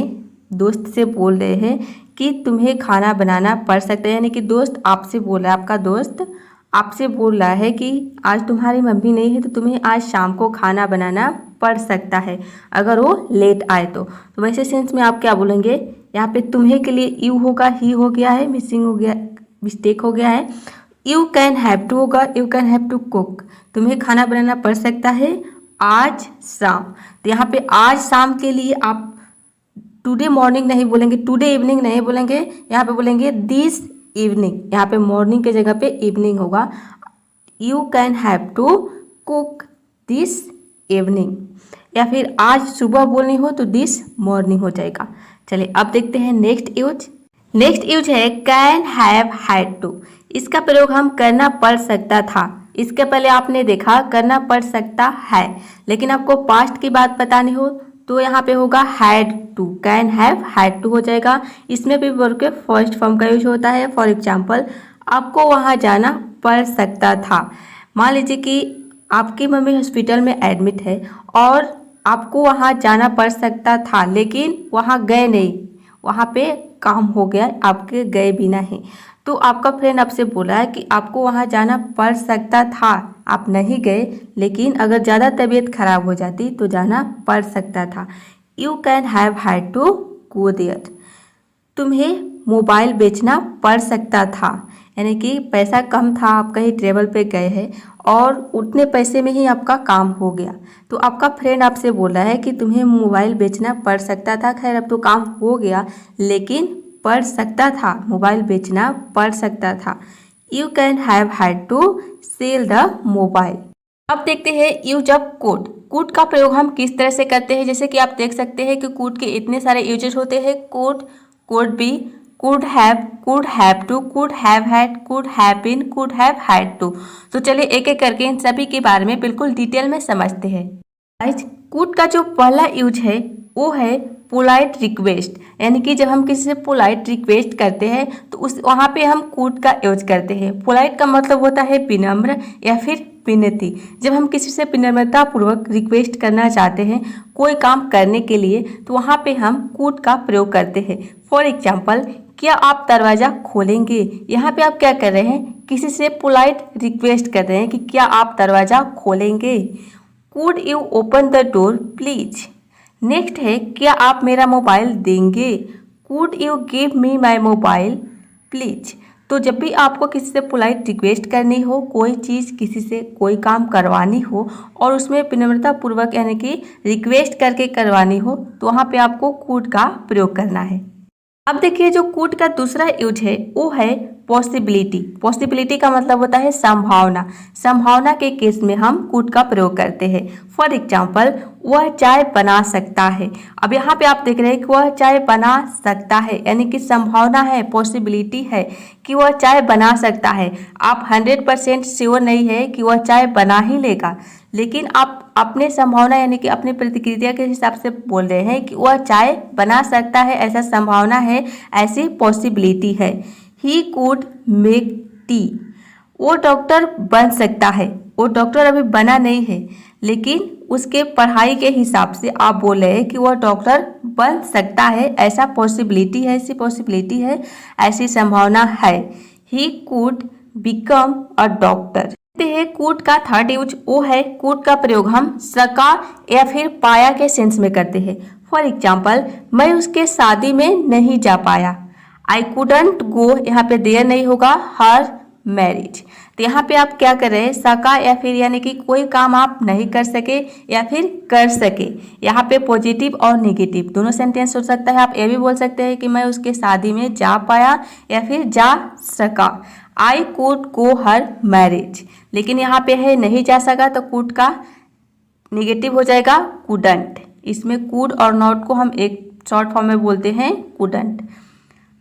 A: दोस्त से बोल रहे हैं कि तुम्हें खाना बनाना पड़ सकता है, यानी कि दोस्त आपसे बोल रहा है, आपका दोस्त आपसे बोल रहा है कि आज तुम्हारी मम्मी नहीं है तो तुम्हें आज शाम को खाना बनाना पड़ सकता है अगर वो लेट आए तो वैसे सेंस में आप क्या बोलेंगे, यहाँ पे तुम्हें के लिए यू होगा, ही हो गया है, मिसिंग हो गया, मिस्टेक हो गया है। यू कैन हैव टू होगा, you can have to cook, तुम्हें खाना बनाना पड़ सकता है आज शाम। तो यहाँ पे आज शाम के लिए आप टुडे मॉर्निंग नहीं बोलेंगे, टुडे इवनिंग नहीं बोलेंगे, यहाँ पे बोलेंगे दिस इवनिंग। यहाँ पे मॉर्निंग के जगह पे इवनिंग होगा। You can have to cook this evening, या फिर आज सुबह बोलनी हो तो दिस मॉर्निंग हो जाएगा। चलिए अब देखते हैं नेक्स्ट यूज। नेक्स्ट यूज है कैन हैव हैड टू। इसका प्रयोग हम करना पड़ सकता था। इसके पहले आपने देखा करना पड़ सकता है, लेकिन आपको पास्ट की बात बतानी हो तो यहाँ पे होगा had to, can have had to हो जाएगा। इसमें भी वर्ब के फर्स्ट फॉर्म का यूज होता है। फॉर एग्जाम्पल, आपको वहाँ जाना पड़ सकता था। मान लीजिए कि आपकी मम्मी हॉस्पिटल में एडमिट है और आपको वहाँ जाना पड़ सकता था, लेकिन वहाँ गए नहीं, वहाँ पे काम हो गया, आपके गए भी नहीं। तो आपका फ्रेंड आपसे बोला है कि आपको वहाँ जाना पड़ सकता था, आप नहीं गए, लेकिन अगर ज़्यादा तबीयत खराब हो जाती तो जाना पड़ सकता था। You can have had to go there. तुम्हें मोबाइल बेचना पड़ सकता था, यानी कि पैसा कम था, आप कहीं ट्रेवल पे गए हैं और उतने पैसे में ही आपका काम हो गया। तो आपका फ्रेंड आपसे बोल रहा है कि तुम्हें मोबाइल बेचना पड़ सकता था, खैर अब तो काम हो गया, लेकिन पड़ सकता था, मोबाइल बेचना पड़ सकता था। You can have had to sell the mobile. अब देखते हैं यूज ऑफ कुड। कुड का प्रयोग हम किस तरह से करते हैं, जैसे कि आप देख सकते हैं कि कुड के इतने सारे यूजेस होते हैं। Could, could be, could have to, could have had, could have been, could have had to। तो चलिए एक एक करके इन सभी के बारे में बिल्कुल डिटेल में समझते हैं। गाइस, could का जो पहला यूज है वो है पोलाइट रिक्वेस्ट, यानी कि जब हम किसी से पोलाइट रिक्वेस्ट करते हैं तो उस वहाँ पे हम कुड का यूज करते हैं। पोलाइट का मतलब होता है विनम्र या फिर विनती। जब हम किसी से विनम्रता पूर्वक रिक्वेस्ट करना चाहते हैं कोई काम करने के लिए तो वहाँ पे हम कुड का प्रयोग करते हैं। फॉर एग्जाम्पल, क्या आप दरवाज़ा खोलेंगे? यहाँ पे आप क्या कर रहे हैं, किसी से पोलाइट रिक्वेस्ट कर रहे हैं कि क्या आप दरवाज़ा खोलेंगे। Could you open the door please. Next है, क्या आप मेरा मोबाइल देंगे? Could you give me my mobile please. तो जब भी आपको किसी से पोलाइट रिक्वेस्ट करनी हो, कोई चीज़ किसी से कोई काम करवानी हो और उसमें विनम्रता पूर्वक यानी कि रिक्वेस्ट करके करवानी हो तो वहाँ पे आपको कुड का प्रयोग करना है। अब देखिए जो कुड का दूसरा यूज है वो है पॉसिबिलिटी। पॉसिबिलिटी का मतलब होता है संभावना। संभावना के केस में हम कुड का प्रयोग करते हैं। फॉर एग्जाम्पल, वह चाय बना सकता है। अब यहाँ पे आप देख रहे हैं कि वह चाय बना सकता है, यानी कि संभावना है, पॉसिबिलिटी है कि वह चाय बना सकता है। आप 100% श्योर नहीं है कि वह चाय बना ही लेगा, लेकिन आप अपने संभावना यानी कि अपनी प्रतिक्रिया के हिसाब से बोल रहे हैं कि वह चाय बना सकता है, ऐसा संभावना है, ऐसी पॉसिबिलिटी है। He could make tea. वो डॉक्टर बन सकता है। वो डॉक्टर अभी बना नहीं है, लेकिन उसके पढ़ाई के हिसाब से आप बोल रहे हैं कि वह डॉक्टर बन सकता है, ऐसा पॉसिबिलिटी है, ऐसी पॉसिबिलिटी है, ऐसी संभावना है। He could become a doctor. Could का थर्ड यूज वो है, कुड का प्रयोग हम सका या फिर पाया के सेंस में करते हैं। फॉर एग्जाम्पल, मैं उसके शादी में नहीं जा पाया। आई कुडंट गो, यहाँ पे देयर नहीं होगा, हर मैरिज। तो यहाँ पे आप क्या कर रहे हैं, सका या फिर यानी कि कोई काम आप नहीं कर सके या फिर कर सके। यहाँ पे पॉजिटिव और नेगेटिव दोनों सेंटेंस हो सकता है। आप ये भी बोल सकते हैं कि मैं उसके शादी में जा पाया या फिर जा सका। I could go her marriage, लेकिन यहाँ पे है नहीं जा सका तो कुड का नेगेटिव हो जाएगा कुडंट। इसमें कुड और नॉट को हम एक शॉर्ट फॉर्म में बोलते हैं कुडंट।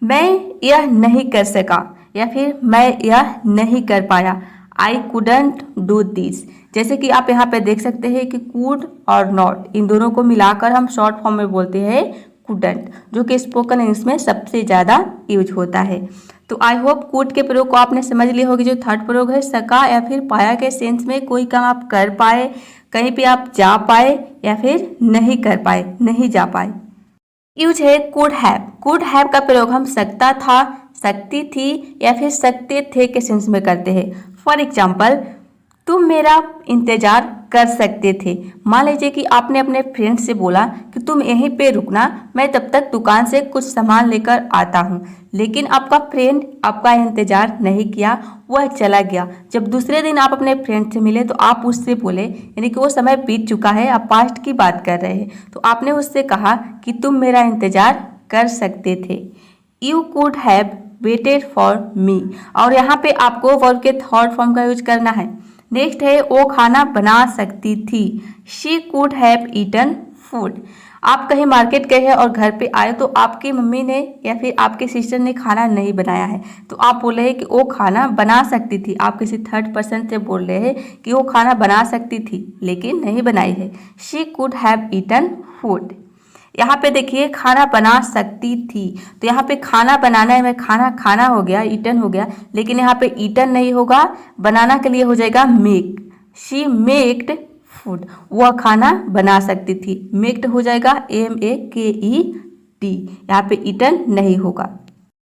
A: मैं यह नहीं कर सका या फिर मैं यह नहीं कर पाया। I couldn't do this. जैसे कि आप यहाँ पे देख सकते हैं कि कुड और नॉट इन दोनों को मिलाकर हम शॉर्ट फॉर्म में बोलते हैं कुडंट, जो कि स्पोकन इंग्लिश में सबसे ज़्यादा यूज होता है। तो आई होप कुड के प्रयोग को आपने समझ लिया होगी। जो थर्ड प्रयोग है सका या फिर पाया के सेंस में कोई काम आप कर पाए, कहीं पे आप जा पाए या फिर नहीं कर पाए, नहीं जा पाए। यूज है कुड हैव। कुड हैव का प्रयोग हम सकता था, सकती थी या फिर सकते थे के सेंस में करते हैं। फॉर एग्जाम्पल, तुम मेरा इंतजार कर सकते थे। मान लीजिए कि आपने अपने फ्रेंड से बोला कि तुम यहीं पे रुकना, मैं तब तक दुकान से कुछ सामान लेकर आता हूँ। लेकिन आपका फ्रेंड आपका इंतजार नहीं किया, वह चला गया। जब दूसरे दिन आप अपने फ्रेंड से मिले तो आप उससे बोले, यानी कि वो समय बीत चुका है, आप पास्ट की बात कर रहे हैं, तो आपने उससे कहा कि तुम मेरा इंतजार कर सकते थे। You could have waited for me, और यहाँ पे आपको वर्ब के थर्ड फॉर्म का यूज करना है। नेक्स्ट है वो खाना बना सकती थी। She could have eaten food. आप कहीं मार्केट गए हैं और घर पे आए तो आपकी मम्मी ने या फिर आपके सिस्टर ने खाना नहीं बनाया है, तो आप बोल रहे हैं कि वो खाना बना सकती थी। आप किसी थर्ड पर्सन से बोल रहे हैं कि वो खाना बना सकती थी लेकिन नहीं बनाई है। She could have eaten food. यहाँ पे देखिए खाना बना सकती थी, तो यहाँ पे खाना बनाना है, मैं खाना खाना हो गया, ईटन हो गया, लेकिन यहाँ पे ईटन नहीं होगा, बनाना के लिए हो जाएगा मेक। शी मेक्ड फूड, वह खाना बना सकती थी। मेक्ड हो जाएगा MEKED, यहाँ पे ईटन नहीं होगा।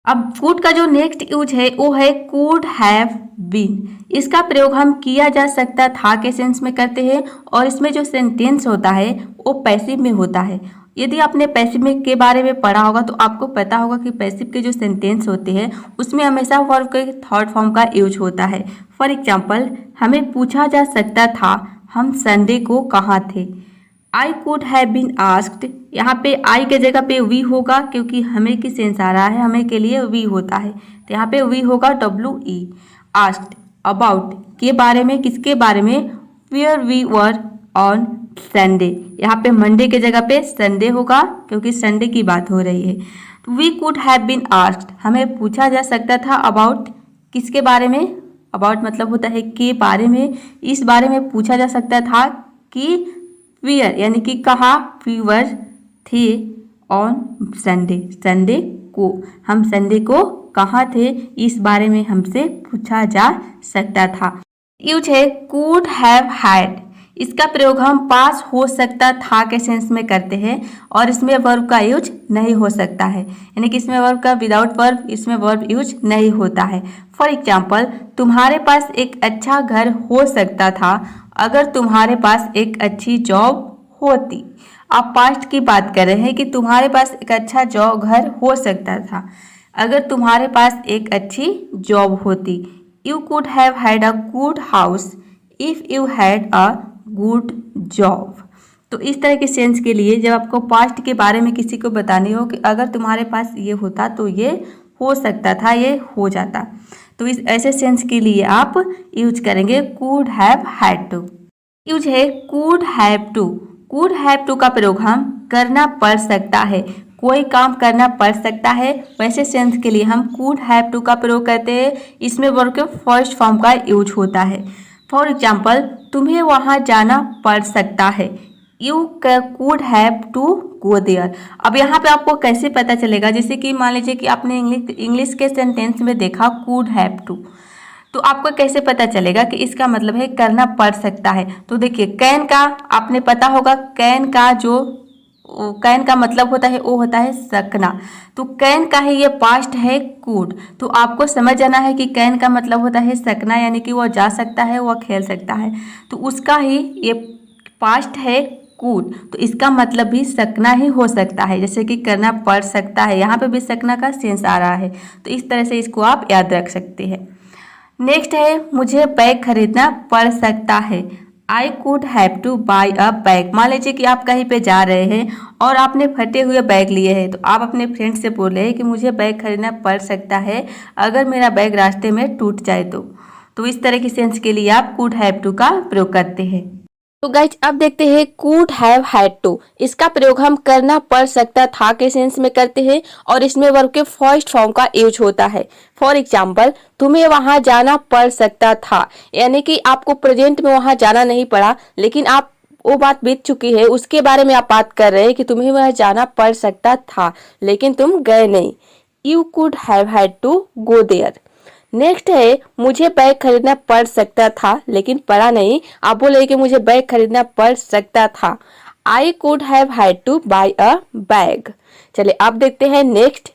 A: अब कुड का जो नेक्स्ट यूज है वो है कुड हैव बीन। इसका प्रयोग हम किया जा सकता था के सेंस में करते हैं, और इसमें जो सेंटेंस होता है वो पैसिव में होता है। यदि आपने पैसिव में के बारे में पढ़ा होगा तो आपको पता होगा कि पैसिव के जो सेंटेंस होते हैं उसमें हमेशा वर्ब के थर्ड फॉर्म का यूज होता है। फॉर एग्जाम्पल, हमें पूछा जा सकता था हम संडे को कहाँ थे। I could have been asked, यहाँ पे आई के जगह पे वी होगा क्योंकि हमें की सेंस आ रहा है, हमें के लिए वी होता है, तो यहाँ पे वी होगा WE। आस्क्ड अबाउट, के बारे में, किसके बारे में, where we were on Sunday, यहाँ पे मंडे के जगह पे संडे होगा क्योंकि संडे की बात हो रही है। We could have been asked, हमें पूछा जा सकता था अबाउट, किसके बारे में, अबाउट मतलब होता है के बारे में, इस बारे में पूछा जा सकता था कि वेयर यानी कि कहाँ, वी वर थे ऑन संडे, संडे को, हम संडे को कहाँ थे, इस बारे में हमसे पूछा जा सकता था। यूज है कुड हैव हैड। इसका प्रयोग हम पास हो सकता था के सेंस में करते हैं, और इसमें वर्ब का यूज नहीं हो सकता है, यानी कि इसमें वर्ब का विदाउट वर्ब इसमें वर्ब यूज नहीं होता है। फॉर एग्जाम्पल, तुम्हारे पास एक अच्छा घर हो सकता था अगर तुम्हारे पास एक अच्छी जॉब होती। आप पास्ट की बात कर रहे हैं कि तुम्हारे पास एक अच्छा जॉब घर हो सकता था अगर तुम्हारे पास एक अच्छी जॉब होती। You could have had a good house if you had a good job. तो इस तरह के सेंस के लिए जब आपको पास्ट के बारे में किसी को बतानी हो कि अगर तुम्हारे पास ये होता तो ये हो सकता था, ये हो जाता, तो इस ऐसे सेंस के लिए आप यूज करेंगे could have had to. Use है could have to. Could have to का प्रयोग हम करना पड़ सकता है, कोई काम करना पड़ सकता है, वैसे सेंस के लिए हम कुड हैव टू का प्रयोग करते हैं। इसमें वर्ब के फर्स्ट फॉर्म का यूज होता है। फॉर एग्जाम्पल, तुम्हें वहाँ जाना पड़ सकता है। You could have to go there. अब यहाँ पे आपको कैसे पता चलेगा, जैसे कि मान लीजिए कि आपने इंग्लिश के सेंटेंस में देखा कुड हैव टू, तो आपको कैसे पता चलेगा कि इसका मतलब है करना पड़ सकता है। तो देखिए कैन का आपने पता होगा, कैन का मतलब होता है वो होता है सकना, तो कैन का ही ये पास्ट है कुड, तो आपको समझ जाना है कि कैन का मतलब होता है सकना, यानी कि वह जा सकता है, वह खेल सकता है, तो उसका ही ये पास्ट है कुड, तो इसका मतलब भी सकना ही हो सकता है, जैसे कि करना पड़ सकता है, यहाँ पे भी सकना का सेंस आ रहा है, तो इस तरह से इसको आप याद रख सकते हैं। नेक्स्ट है मुझे बैग खरीदना पड़ सकता है। आई could have two by a bag. मान लीजिए कि आप कहीं पे जा रहे हैं और आपने फटे हुए बैग लिए हैं, तो आप अपने फ्रेंड से बोल रहे हैं कि मुझे बैग खरीदना पड़ सकता है अगर मेरा बैग रास्ते में टूट जाए तो इस तरह की सेंस के लिए आप कुड हैव टू का प्रयोग करते हैं। तो गाइज अब देखते हैं कुड हैव हैड टू। इसका प्रयोग हम करना पड़ सकता था के सेंस में करते हैं, और इसमें वर्ब के फर्स्ट फॉर्म का यूज होता है। फॉर एग्जाम्पल, तुम्हें वहां जाना पड़ सकता था, यानी कि आपको प्रेजेंट में वहां जाना नहीं पड़ा, लेकिन आप वो बात बीत चुकी है, उसके बारे में आप बात कर रहे हैं कि तुम्हें वहां जाना पड़ सकता था लेकिन तुम गए नहीं। You could have had to go there. Next है मुझे बैग खरीदना पड़ सकता था लेकिन पड़ा नहीं, आप बोले कि मुझे बैग खरीदना पड़ सकता था। I could have had to buy a bag. चलिए अब देखते हैं नेक्स्ट।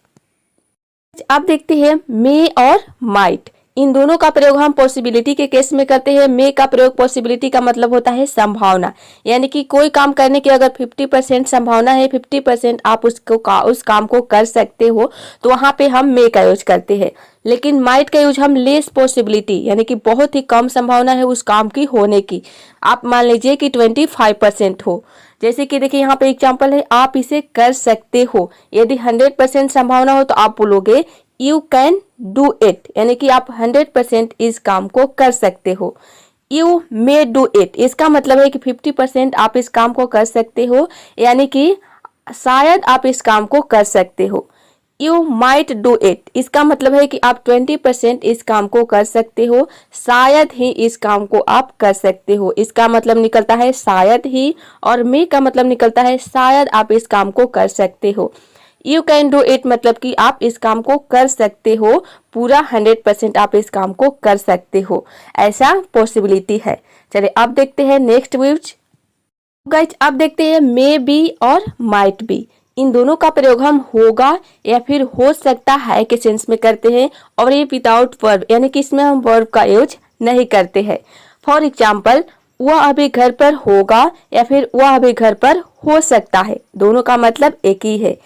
A: अब देखते हैं मे और माइट। इन दोनों का प्रयोग हम पॉसिबिलिटी के केस में करते हैं। मे का प्रयोग पॉसिबिलिटी का मतलब होता है संभावना, यानी कि कोई काम करने की अगर 50% संभावना है, 50% आप उस काम को कर सकते हो, तो वहां पे हम मे का यूज करते हैं। लेकिन माइट का यूज हम लेस पॉसिबिलिटी, यानी कि बहुत ही कम संभावना है उस काम की होने की। आप मान लीजिए कि 25% हो, जैसे कि देखिए यहाँ पे एग्जाम्पल है, आप इसे कर सकते हो। यदि 100% संभावना हो तो आप बोलोगे यू कैन डू इट, यानी कि आप 100% इस काम को कर सकते हो। यू मे डू इट, इसका मतलब है कि 50% आप इस काम को कर सकते हो, यानी कि शायद आप इस काम को कर सकते हो। यू माइट डू इट, इसका मतलब है कि आप 20% इस काम को कर सकते हो, शायद ही इस काम को आप कर सकते हो। इसका मतलब निकलता है शायद ही, और मे का मतलब निकलता है शायद आप इस काम को कर सकते हो। यू कैन डू इट मतलब कि आप इस काम को कर सकते हो, पूरा 100% आप इस काम को कर सकते हो, ऐसा पॉसिबिलिटी है। चलिए अब देखते हैं नेक्स्ट यूज। गाइस अब देखते हैं मे बी और माइट बी। इन दोनों का प्रयोग हम होगा या फिर हो सकता है के सेंस में करते हैं, और ये विदाउट वर्ब, यानी कि इसमें हम वर्ब का यूज नहीं करते हैं। फॉर एग्जाम्पल, वह अभी घर पर होगा या फिर वह अभी घर पर हो सकता है, दोनों का मतलब एक ही है।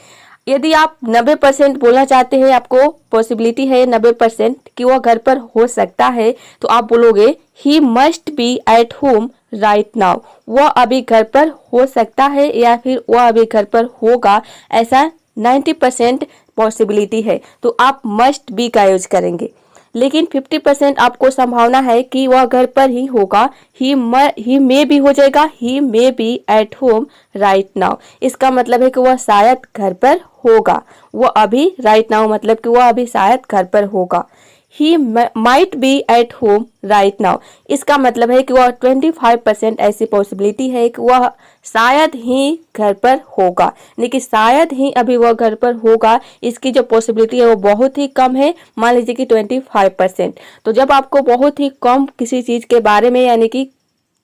A: यदि आप 90% बोलना चाहते हैं, आपको पॉसिबिलिटी है 90% कि वह घर पर हो सकता है, तो आप बोलोगे he must be at home right now. वह अभी घर पर हो सकता है या फिर वह अभी घर पर होगा, ऐसा 90% पॉसिबिलिटी है, तो आप मस्ट बी का यूज करेंगे। लेकिन 50% आपको संभावना है कि वह घर पर ही होगा, ही मे भी हो जाएगा, he may be at home right now. इसका मतलब है कि वह शायद घर पर होगा, वह अभी राइट नाउ मतलब कि वह अभी शायद घर पर होगा। He might be at home right now, इसका मतलब है कि वह 25% ऐसी पॉसिबिलिटी है कि वह शायद ही घर पर होगा, लेकिन शायद ही अभी वह घर पर होगा, इसकी जो पॉसिबिलिटी है वो बहुत ही कम है, मान लीजिए कि 25%। तो जब आपको बहुत ही कम किसी चीज़ के बारे में, यानी कि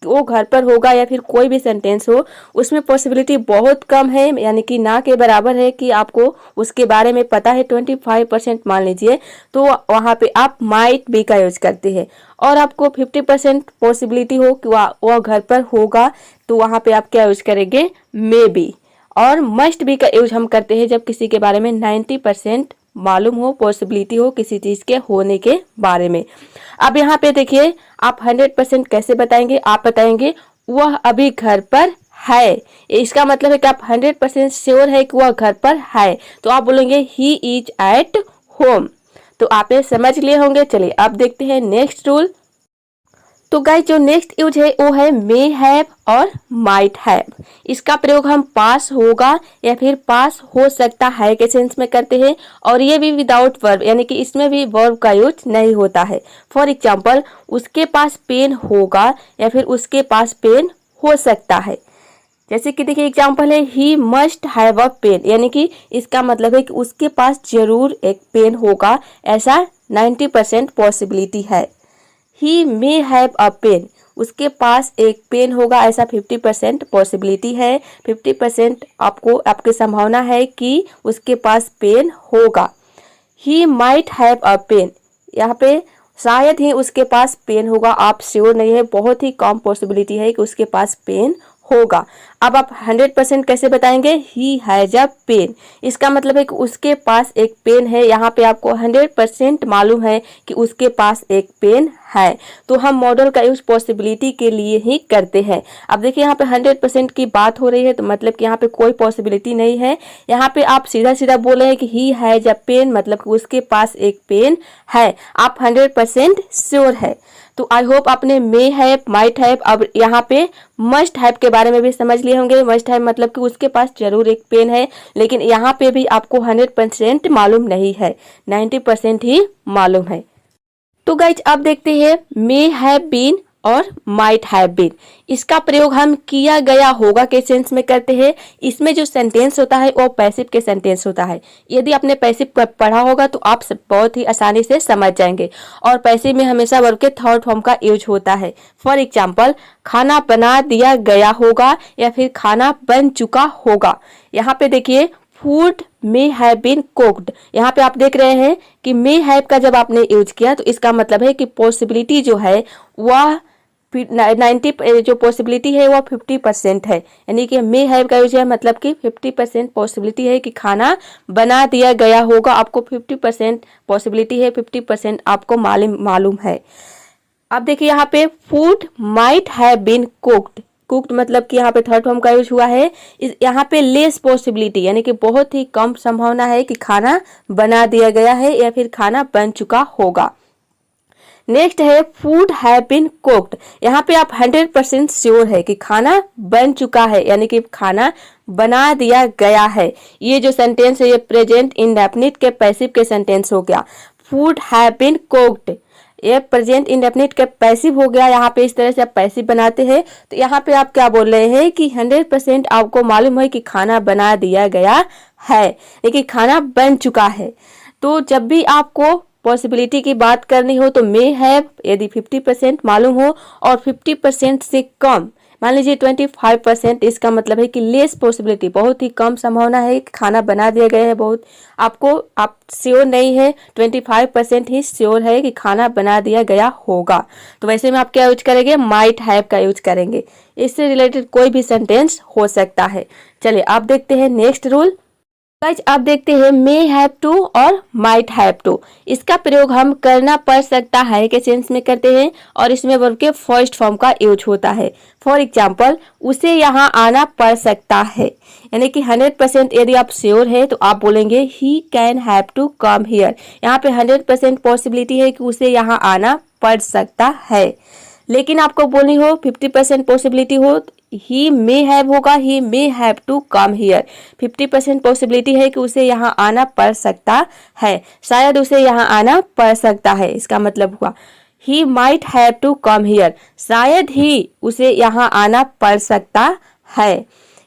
A: वो घर पर होगा या फिर कोई भी सेंटेंस हो, उसमें पॉसिबिलिटी बहुत कम है, यानी कि ना के बराबर है कि आपको उसके बारे में पता है 25% मान लीजिए, तो वहाँ पे आप माइट बी का यूज करते हैं। और आपको 50% पॉसिबिलिटी हो कि वह घर पर होगा, तो वहाँ पे आप क्या यूज करेंगे, मे बी। और मस्ट बी का यूज हम करते हैं जब किसी के बारे में 90% मालूम हो, पॉसिबिलिटी हो किसी चीज के होने के बारे में। अब यहाँ पे देखिए, आप 100% कैसे बताएंगे, आप बताएंगे वह अभी घर पर है। इसका मतलब है कि आप 100% श्योर है कि वह घर पर है, तो आप बोलेंगे ही इज एट होम। तो आप ये समझ लिए होंगे। चलिए अब देखते हैं नेक्स्ट रूल। तो गाइस जो नेक्स्ट यूज है वो है मे हैव और माइट हैव। इसका प्रयोग हम पास होगा या फिर पास हो सकता है के सेंस में करते हैं, और ये भी विदाउट वर्ब, यानी कि इसमें भी वर्ब का यूज नहीं होता है। फॉर एग्जाम्पल, उसके पास पेन होगा या फिर उसके पास पेन हो सकता है। जैसे कि देखिए एग्जाम्पल है, he must have a pen, यानी कि इसका मतलब है कि उसके पास जरूर एक पेन होगा, ऐसा 90% पॉसिबिलिटी है। ही मे हैव अ पेन, उसके पास एक पेन होगा, ऐसा 50% पॉसिबिलिटी है। 50% आपको आपकी संभावना है कि उसके पास पेन होगा। He might have a pen, यहाँ पे शायद ही उसके पास पेन होगा, आप श्योर नहीं है, बहुत ही कम पॉसिबिलिटी है कि उसके पास पेन होगा। अब आप 100% कैसे बताएंगे, ही हैज अ पेन, इसका मतलब है कि उसके पास एक पेन है। यहाँ पे आपको 100% मालूम है कि उसके पास एक पेन है, तो हम मॉडल का यूज पॉसिबिलिटी के लिए ही करते हैं। अब देखिए यहाँ पे 100% की बात हो रही है, तो मतलब कि यहाँ पे कोई पॉसिबिलिटी नहीं है। यहाँ पे आप सीधा सीधा बोल रहे हैं कि ही हैज अ पेन, मतलब कि उसके पास एक पेन है, आप 100% श्योर है। तो आई होप आपने मे हैव, माइट हैव, अब यहाँ पे मस्ट हैव के बारे में भी समझ लिए होंगे। मस्ट हैव मतलब कि उसके पास जरूर एक पेन है, लेकिन यहाँ पे भी आपको 100% मालूम नहीं है, 90% ही मालूम है। तो गाइज अब देखते हैं मे हैव बीन और माइट हैव बीन। इसका प्रयोग हम किया गया होगा के सेंस में करते हैं। इसमें जो सेंटेंस होता है वो पैसिव के सेंटेंस होता है। यदि आपने पैसिव पढ़ा होगा तो आप बहुत ही आसानी से समझ जाएंगे। और पैसिव में हमेशा वर्ब के थर्ड फॉर्म का यूज होता है। फॉर एग्जाम्पल, खाना बना दिया गया होगा या फिर खाना बन चुका होगा। यहाँ पे देखिए
B: food may have been cooked. यहाँ पे आप देख रहे हैं कि मे हैव का जब आपने यूज किया तो इसका मतलब है कि पॉसिबिलिटी जो है वह 90 जो पॉसिबिलिटी है वह 50% है, यानी कि मे हैव का यूज है मतलब कि 50% पॉसिबिलिटी है कि खाना बना दिया गया होगा। आपको 50% पॉसिबिलिटी है, 50% आपको मालूम है। अब देखिए यहाँ पे food might have been cooked, cooked मतलब कि यहाँ पे थर्ड फॉर्म का यूज हुआ है। यहाँ पे लेस पॉसिबिलिटी यानी कि बहुत ही कम संभावना है कि खाना बना दिया गया है या फिर खाना बन चुका होगा। नेक्स्ट है फूड हैव बीन कुक्ड, यहाँ पे आप 100% श्योर है कि खाना बन चुका है यानी कि खाना बना दिया गया है। ये जो सेंटेंस है ये प्रेजेंट इंडेफिनिट के पैसिव के सेंटेंस हो गया। फूड हैव बीन कुक्ड ये प्रेजेंट इंडेफिनिट का पैसिव हो गया। यहाँ पे इस तरह से आप पैसिव बनाते हैं तो यहाँ पे आप क्या बोल रहे हैं कि 100% आपको मालूम है कि खाना बना दिया गया है, लेकिन खाना बन चुका है। तो जब भी आपको पॉसिबिलिटी की बात करनी हो तो मे हैव यदि 50% मालूम हो और 50% से कम मान लीजिए 25%, इसका मतलब है कि लेस पॉसिबिलिटी बहुत ही कम संभावना है कि खाना बना दिया गया है। बहुत आप श्योर नहीं है, 25% ही श्योर है कि खाना बना दिया गया होगा। तो वैसे में आप क्या यूज करेंगे, माइट हैव का यूज करेंगे। इससे रिलेटेड कोई भी सेंटेंस हो सकता है। चलिए आप देखते हैं नेक्स्ट रूल। गाइस आप देखते हैं मे हैव टू और माइट हैव टू, इसका प्रयोग हम करना पड़ सकता है के सेंस में करते हैं और इसमें वर्ब के फर्स्ट फॉर्म का यूज होता है। फॉर एग्जाम्पल उसे यहाँ आना पड़ सकता है, यानी कि 100% यदि आप श्योर है तो आप बोलेंगे he can have to come here. यहाँ पे 100% पॉसिबिलिटी है कि उसे यहाँ आना पड़ सकता है, लेकिन आपको बोलनी हो 50% पॉसिबिलिटी हो ही मे हैव होगा, he may have to come here. 50% possibility है कि उसे यहाँ आना पड़ सकता है, शायद उसे यहाँ आना पड़ सकता है। इसका मतलब हुआ he might have to come here, शायद ही उसे यहाँ आना पड़ सकता है।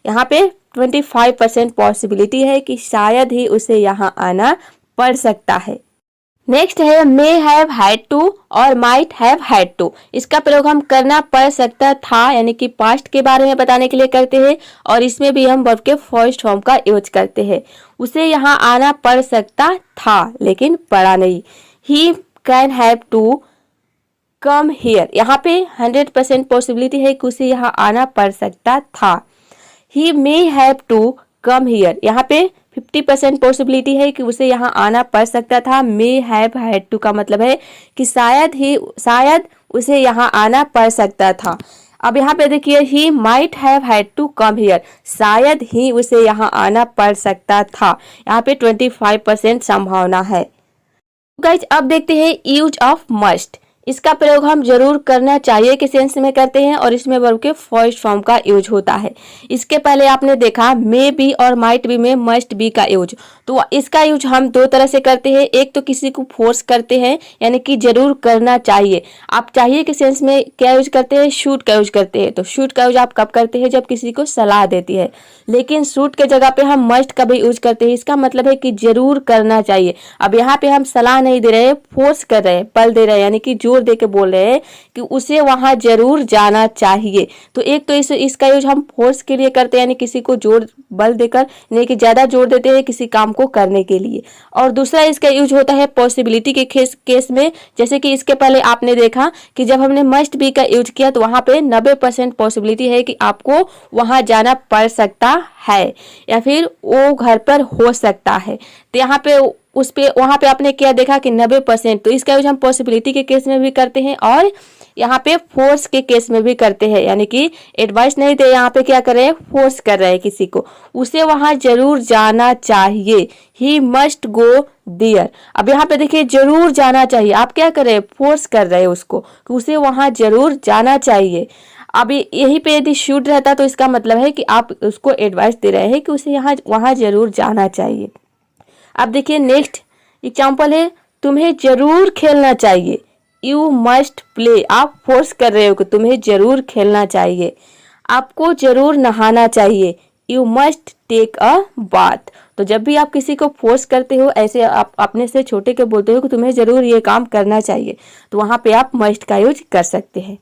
B: यहाँ पे 25% पॉसिबिलिटी है कि शायद ही उसे यहाँ आना पड़ सकता है। नेक्स्ट है मे हैव हैड टू और माइट हैव हैड टू, इसका प्रयोग हम करना पड़ सकता था यानी कि पास्ट के बारे में बताने के लिए करते हैं और इसमें भी हम वर्ब के फर्स्ट फॉर्म का यूज करते हैं। उसे यहाँ आना पड़ सकता था लेकिन पड़ा नहीं। He can have to come here, यहाँ पे 100% पॉसिबिलिटी है कि उसे यहाँ आना पड़ सकता था। He may have to come here, यहाँ पे 50% पॉसिबिलिटी है कि उसे यहाँ आना पड़ सकता था। मे हैव हैड टू का मतलब है कि शायद उसे यहाँ आना पड़ सकता था। अब यहाँ पे देखिए he might have had to come here, शायद ही उसे यहाँ आना पड़ सकता था। यहाँ पे 25% संभावना है। गाइस अब देखते हैं यूज ऑफ मस्ट, इसका प्रयोग हम जरूर करना चाहिए के सेंस में करते हैं और इसमें वर्ब के फर्स्ट फॉर्म का यूज होता है। इसके पहले आपने देखा मे बी और माइट बी में मस्ट बी का यूज, तो इसका यूज हम दो तरह से करते हैं। एक तो किसी को फोर्स करते हैं यानी कि जरूर करना चाहिए। आप चाहिए के सेंस में क्या यूज करते हैं, शूड का यूज करते हैं। तो शूड का यूज आप कब करते हैं, जब किसी को सलाह देती है, लेकिन शूड के जगह पे हम मस्ट का भी यूज करते हैं। इसका मतलब है कि जरूर करना चाहिए। अब यहाँ पे हम सलाह नहीं दे रहे, फोर्स कर रहे हैं, बल दे रहे हैं, यानी कि जोर दे के बोल रहे हैं कि उसे वहां जरूर जाना चाहिए। तो एक तो इसका यूज हम फोर्स के लिए करते हैं यानी किसी को जोर बल देकर, यानी कि ज्यादा जोर देते हैं किसी काम को करने के लिए। और दूसरा इसका यूज होता है पॉसिबिलिटी के केस में, जैसे कि इसके पहले आपने देखा कि जब हमने मस्ट बी का यूज किया तो वहां पे 90% पॉसिबिलिटी है कि आपको वहां जाना पड़ सकता है या फिर वो घर पर हो सकता है। तो यहाँ पे वहां पे आपने क्या देखा कि 90%, तो इसका यूज हम पॉसिबिलिटी के केस में भी करते हैं और यहाँ पे फोर्स के केस में भी करते हैं, यानी कि एडवाइस नहीं दे, यहाँ पे क्या कर रहे हैं, फोर्स कर रहे हैं किसी को, उसे वहां जरूर जाना चाहिए। He must go there. अब यहाँ पे देखिए जरूर जाना चाहिए, आप क्या कर रहे हैं, फोर्स कर रहे हैं उसको कि उसे वहां जरूर जाना चाहिए। अब यही पे यदि शुड रहता तो इसका मतलब है कि आप उसको एडवाइस दे रहे हैं कि उसे यहाँ वहां जरूर जाना चाहिए। अब देखिए नेक्स्ट एग्जाम्पल है तुम्हें जरूर खेलना चाहिए, यू मस्ट प्ले। आप फोर्स कर रहे हो कि तुम्हें जरूर खेलना चाहिए। आपको जरूर नहाना चाहिए, you must take a bath. तो जब भी आप किसी को फोर्स करते हो, ऐसे आप अपने से छोटे के बोलते हो कि तुम्हें जरूर ये काम करना चाहिए, तो वहां पे आप मस्ट का यूज कर सकते हैं।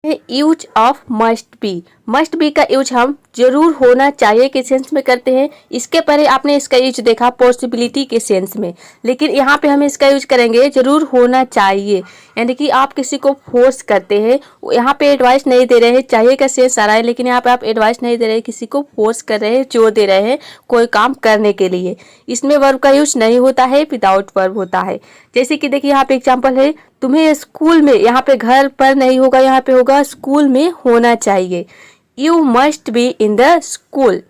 B: यूज ऑफ मस्ट बी का यूज हम जरूर होना चाहिए के सेंस में करते हैं। इसके पहले आपने इसका यूज देखा पॉसिबिलिटी के सेंस में, लेकिन यहाँ पे हम इसका यूज करेंगे जरूर होना चाहिए, यानी कि आप किसी को फोर्स करते हैं। यहाँ पे एडवाइस नहीं दे रहे हैं, चाहिए का सेंस आ रहा है, लेकिन यहाँ पे आप एडवाइस नहीं दे रहे हैं, किसी को फोर्स कर रहे हैं, जोर दे रहे हैं कोई काम करने के लिए। इसमें वर्ब का यूज नहीं होता है, विदाउट वर्ब होता है। जैसे कि देखिए यहाँ पे एग्जाम्पल है, तुम्हें स्कूल में, यहाँ पे घर पर नहीं होगा, यहाँ पे होगा स्कूल में होना चाहिए। You must be in the school,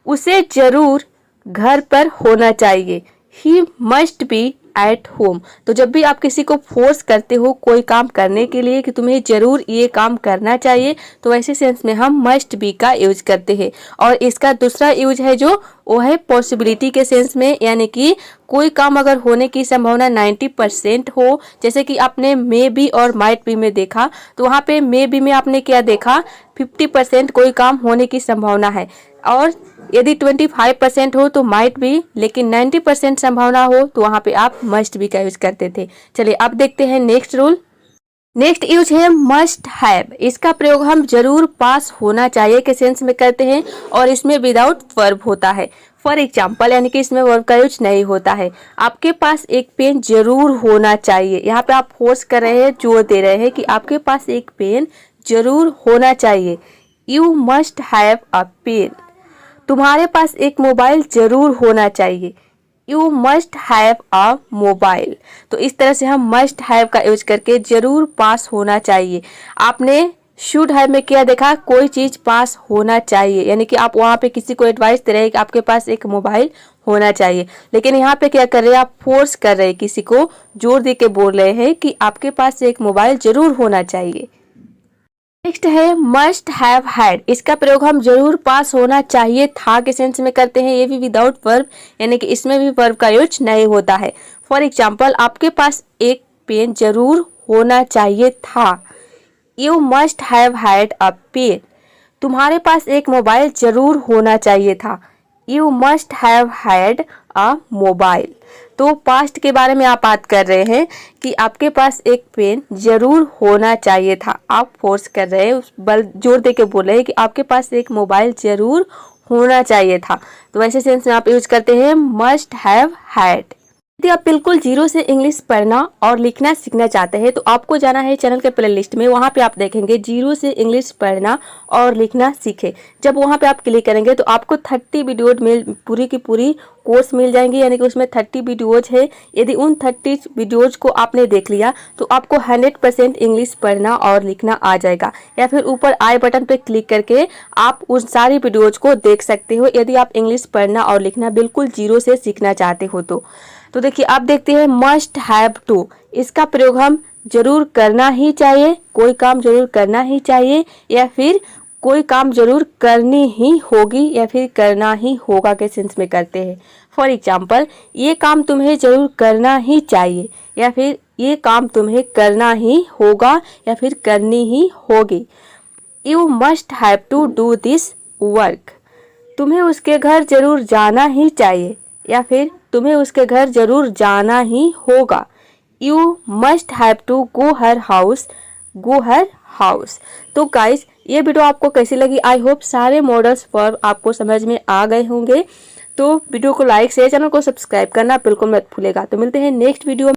B: उसे जरूर घर पर होना चाहिए। He must be at home, तो जब भी आप किसी को फोर्स करते हो कोई काम करने के लिए कि तुम्हें जरूर ये काम करना चाहिए, तो ऐसे सेंस में हम मस्ट बी का यूज करते हैं। और इसका दूसरा यूज है जो वो है पॉसिबिलिटी के सेंस में, यानी कि कोई काम अगर होने की संभावना 90% हो, जैसे कि आपने मे बी और माइट बी में देखा, तो वहाँ पे मे बी में आपने क्या देखा, 50% कोई काम होने की संभावना है, और यदि 25% हो तो माइट बी, लेकिन 90% संभावना हो तो वहाँ पे आप मस्ट बी का यूज करते थे। चलिए अब देखते हैं नेक्स्ट रूल। नेक्स्ट यूज है मस्ट हैव। इसका प्रयोग हम जरूर पास होना चाहिए के सेंस में करते हैं, और इसमें विदाउट वर्ब होता है। फॉर एग्जाम्पल, यानी कि इसमें वर्ब का यूज नहीं होता है। आपके पास एक पेन जरूर होना चाहिए, यहाँ पे आप फोर्स कर रहे हैं, जोर दे रहे हैं कि आपके पास एक पेन जरूर होना चाहिए। You must have a pen, तुम्हारे पास एक मोबाइल जरूर होना चाहिए। You must have a mobile. तो इस तरह से हम मस्ट हैव का यूज करके जरूर पास होना चाहिए। आपने शुड हैव में क्या देखा, कोई चीज पास होना चाहिए, यानी कि आप वहाँ पे किसी को एडवाइस दे रहे हैं कि आपके पास एक मोबाइल होना चाहिए, लेकिन यहाँ पे क्या कर रहे हैं, आप फोर्स कर रहे हैं, किसी को जोर दे के बोल रहे हैं कि आपके पास एक मोबाइल जरूर होना चाहिए। नेक्स्ट है मस्ट हैव हैड। इसका प्रयोग हम जरूर पास होना चाहिए था के सेंस में करते हैं, ये भी विदाउट वर्ब, यानी कि इसमें भी वर्ब का यूज नहीं होता है। फॉर एग्जाम्पल, आपके पास एक पेन जरूर होना चाहिए था। You must have had a pen, तुम्हारे पास एक मोबाइल जरूर होना चाहिए था। You must have had a mobile. तो पास्ट के बारे में आप बात कर रहे हैं कि आपके पास एक पेन जरूर होना चाहिए था, आप फोर्स कर रहे हैं, उस बल जोर दे के बोल रहे हैं कि आपके पास एक मोबाइल जरूर होना चाहिए था। तो वैसे सेंस में आप यूज करते हैं मस्ट हैव हैड। यदि आप बिल्कुल जीरो से इंग्लिश पढ़ना और लिखना सीखना चाहते हैं तो आपको जाना है चैनल के प्लेलिस्ट में, वहाँ पे आप देखेंगे जीरो से इंग्लिश पढ़ना और लिखना सीखे। जब वहाँ पे आप क्लिक करेंगे तो आपको 30 वीडियो पूरी की पूरी कोर्स मिल जाएंगी, यानी कि उसमें 30 वीडियोज है। यदि उन 30 वीडियोज को आपने देख लिया तो आपको 100% इंग्लिश पढ़ना और लिखना आ जाएगा। या फिर ऊपर आई बटन पे क्लिक करके आप उन सारी वीडियोज को देख सकते हो, यदि आप इंग्लिश पढ़ना और लिखना बिल्कुल जीरो से सीखना चाहते हो तो देखिए आप देखते हैं मस्ट हैव टू। इसका प्रयोग हम जरूर करना ही चाहिए, कोई काम जरूर करना ही चाहिए, या फिर कोई काम जरूर करनी ही होगी, या फिर करना ही होगा के सेंस में करते हैं। फॉर एग्जाम्पल, ये काम तुम्हें जरूर करना ही चाहिए, या फिर ये काम तुम्हें करना ही होगा, या फिर करनी ही होगी। You must have to do this work, तुम्हें उसके घर जरूर जाना ही चाहिए, या फिर तुम्हें उसके घर जरूर जाना ही होगा। You must have to go her house. तो गाइस, ये वीडियो आपको कैसी लगी? आई होप सारे मॉडल्स वर्ब आपको समझ में आ गए होंगे। तो वीडियो को लाइक शेयर, चैनल को सब्सक्राइब करना बिल्कुल मत भूलेगा। तो मिलते हैं नेक्स्ट वीडियो में।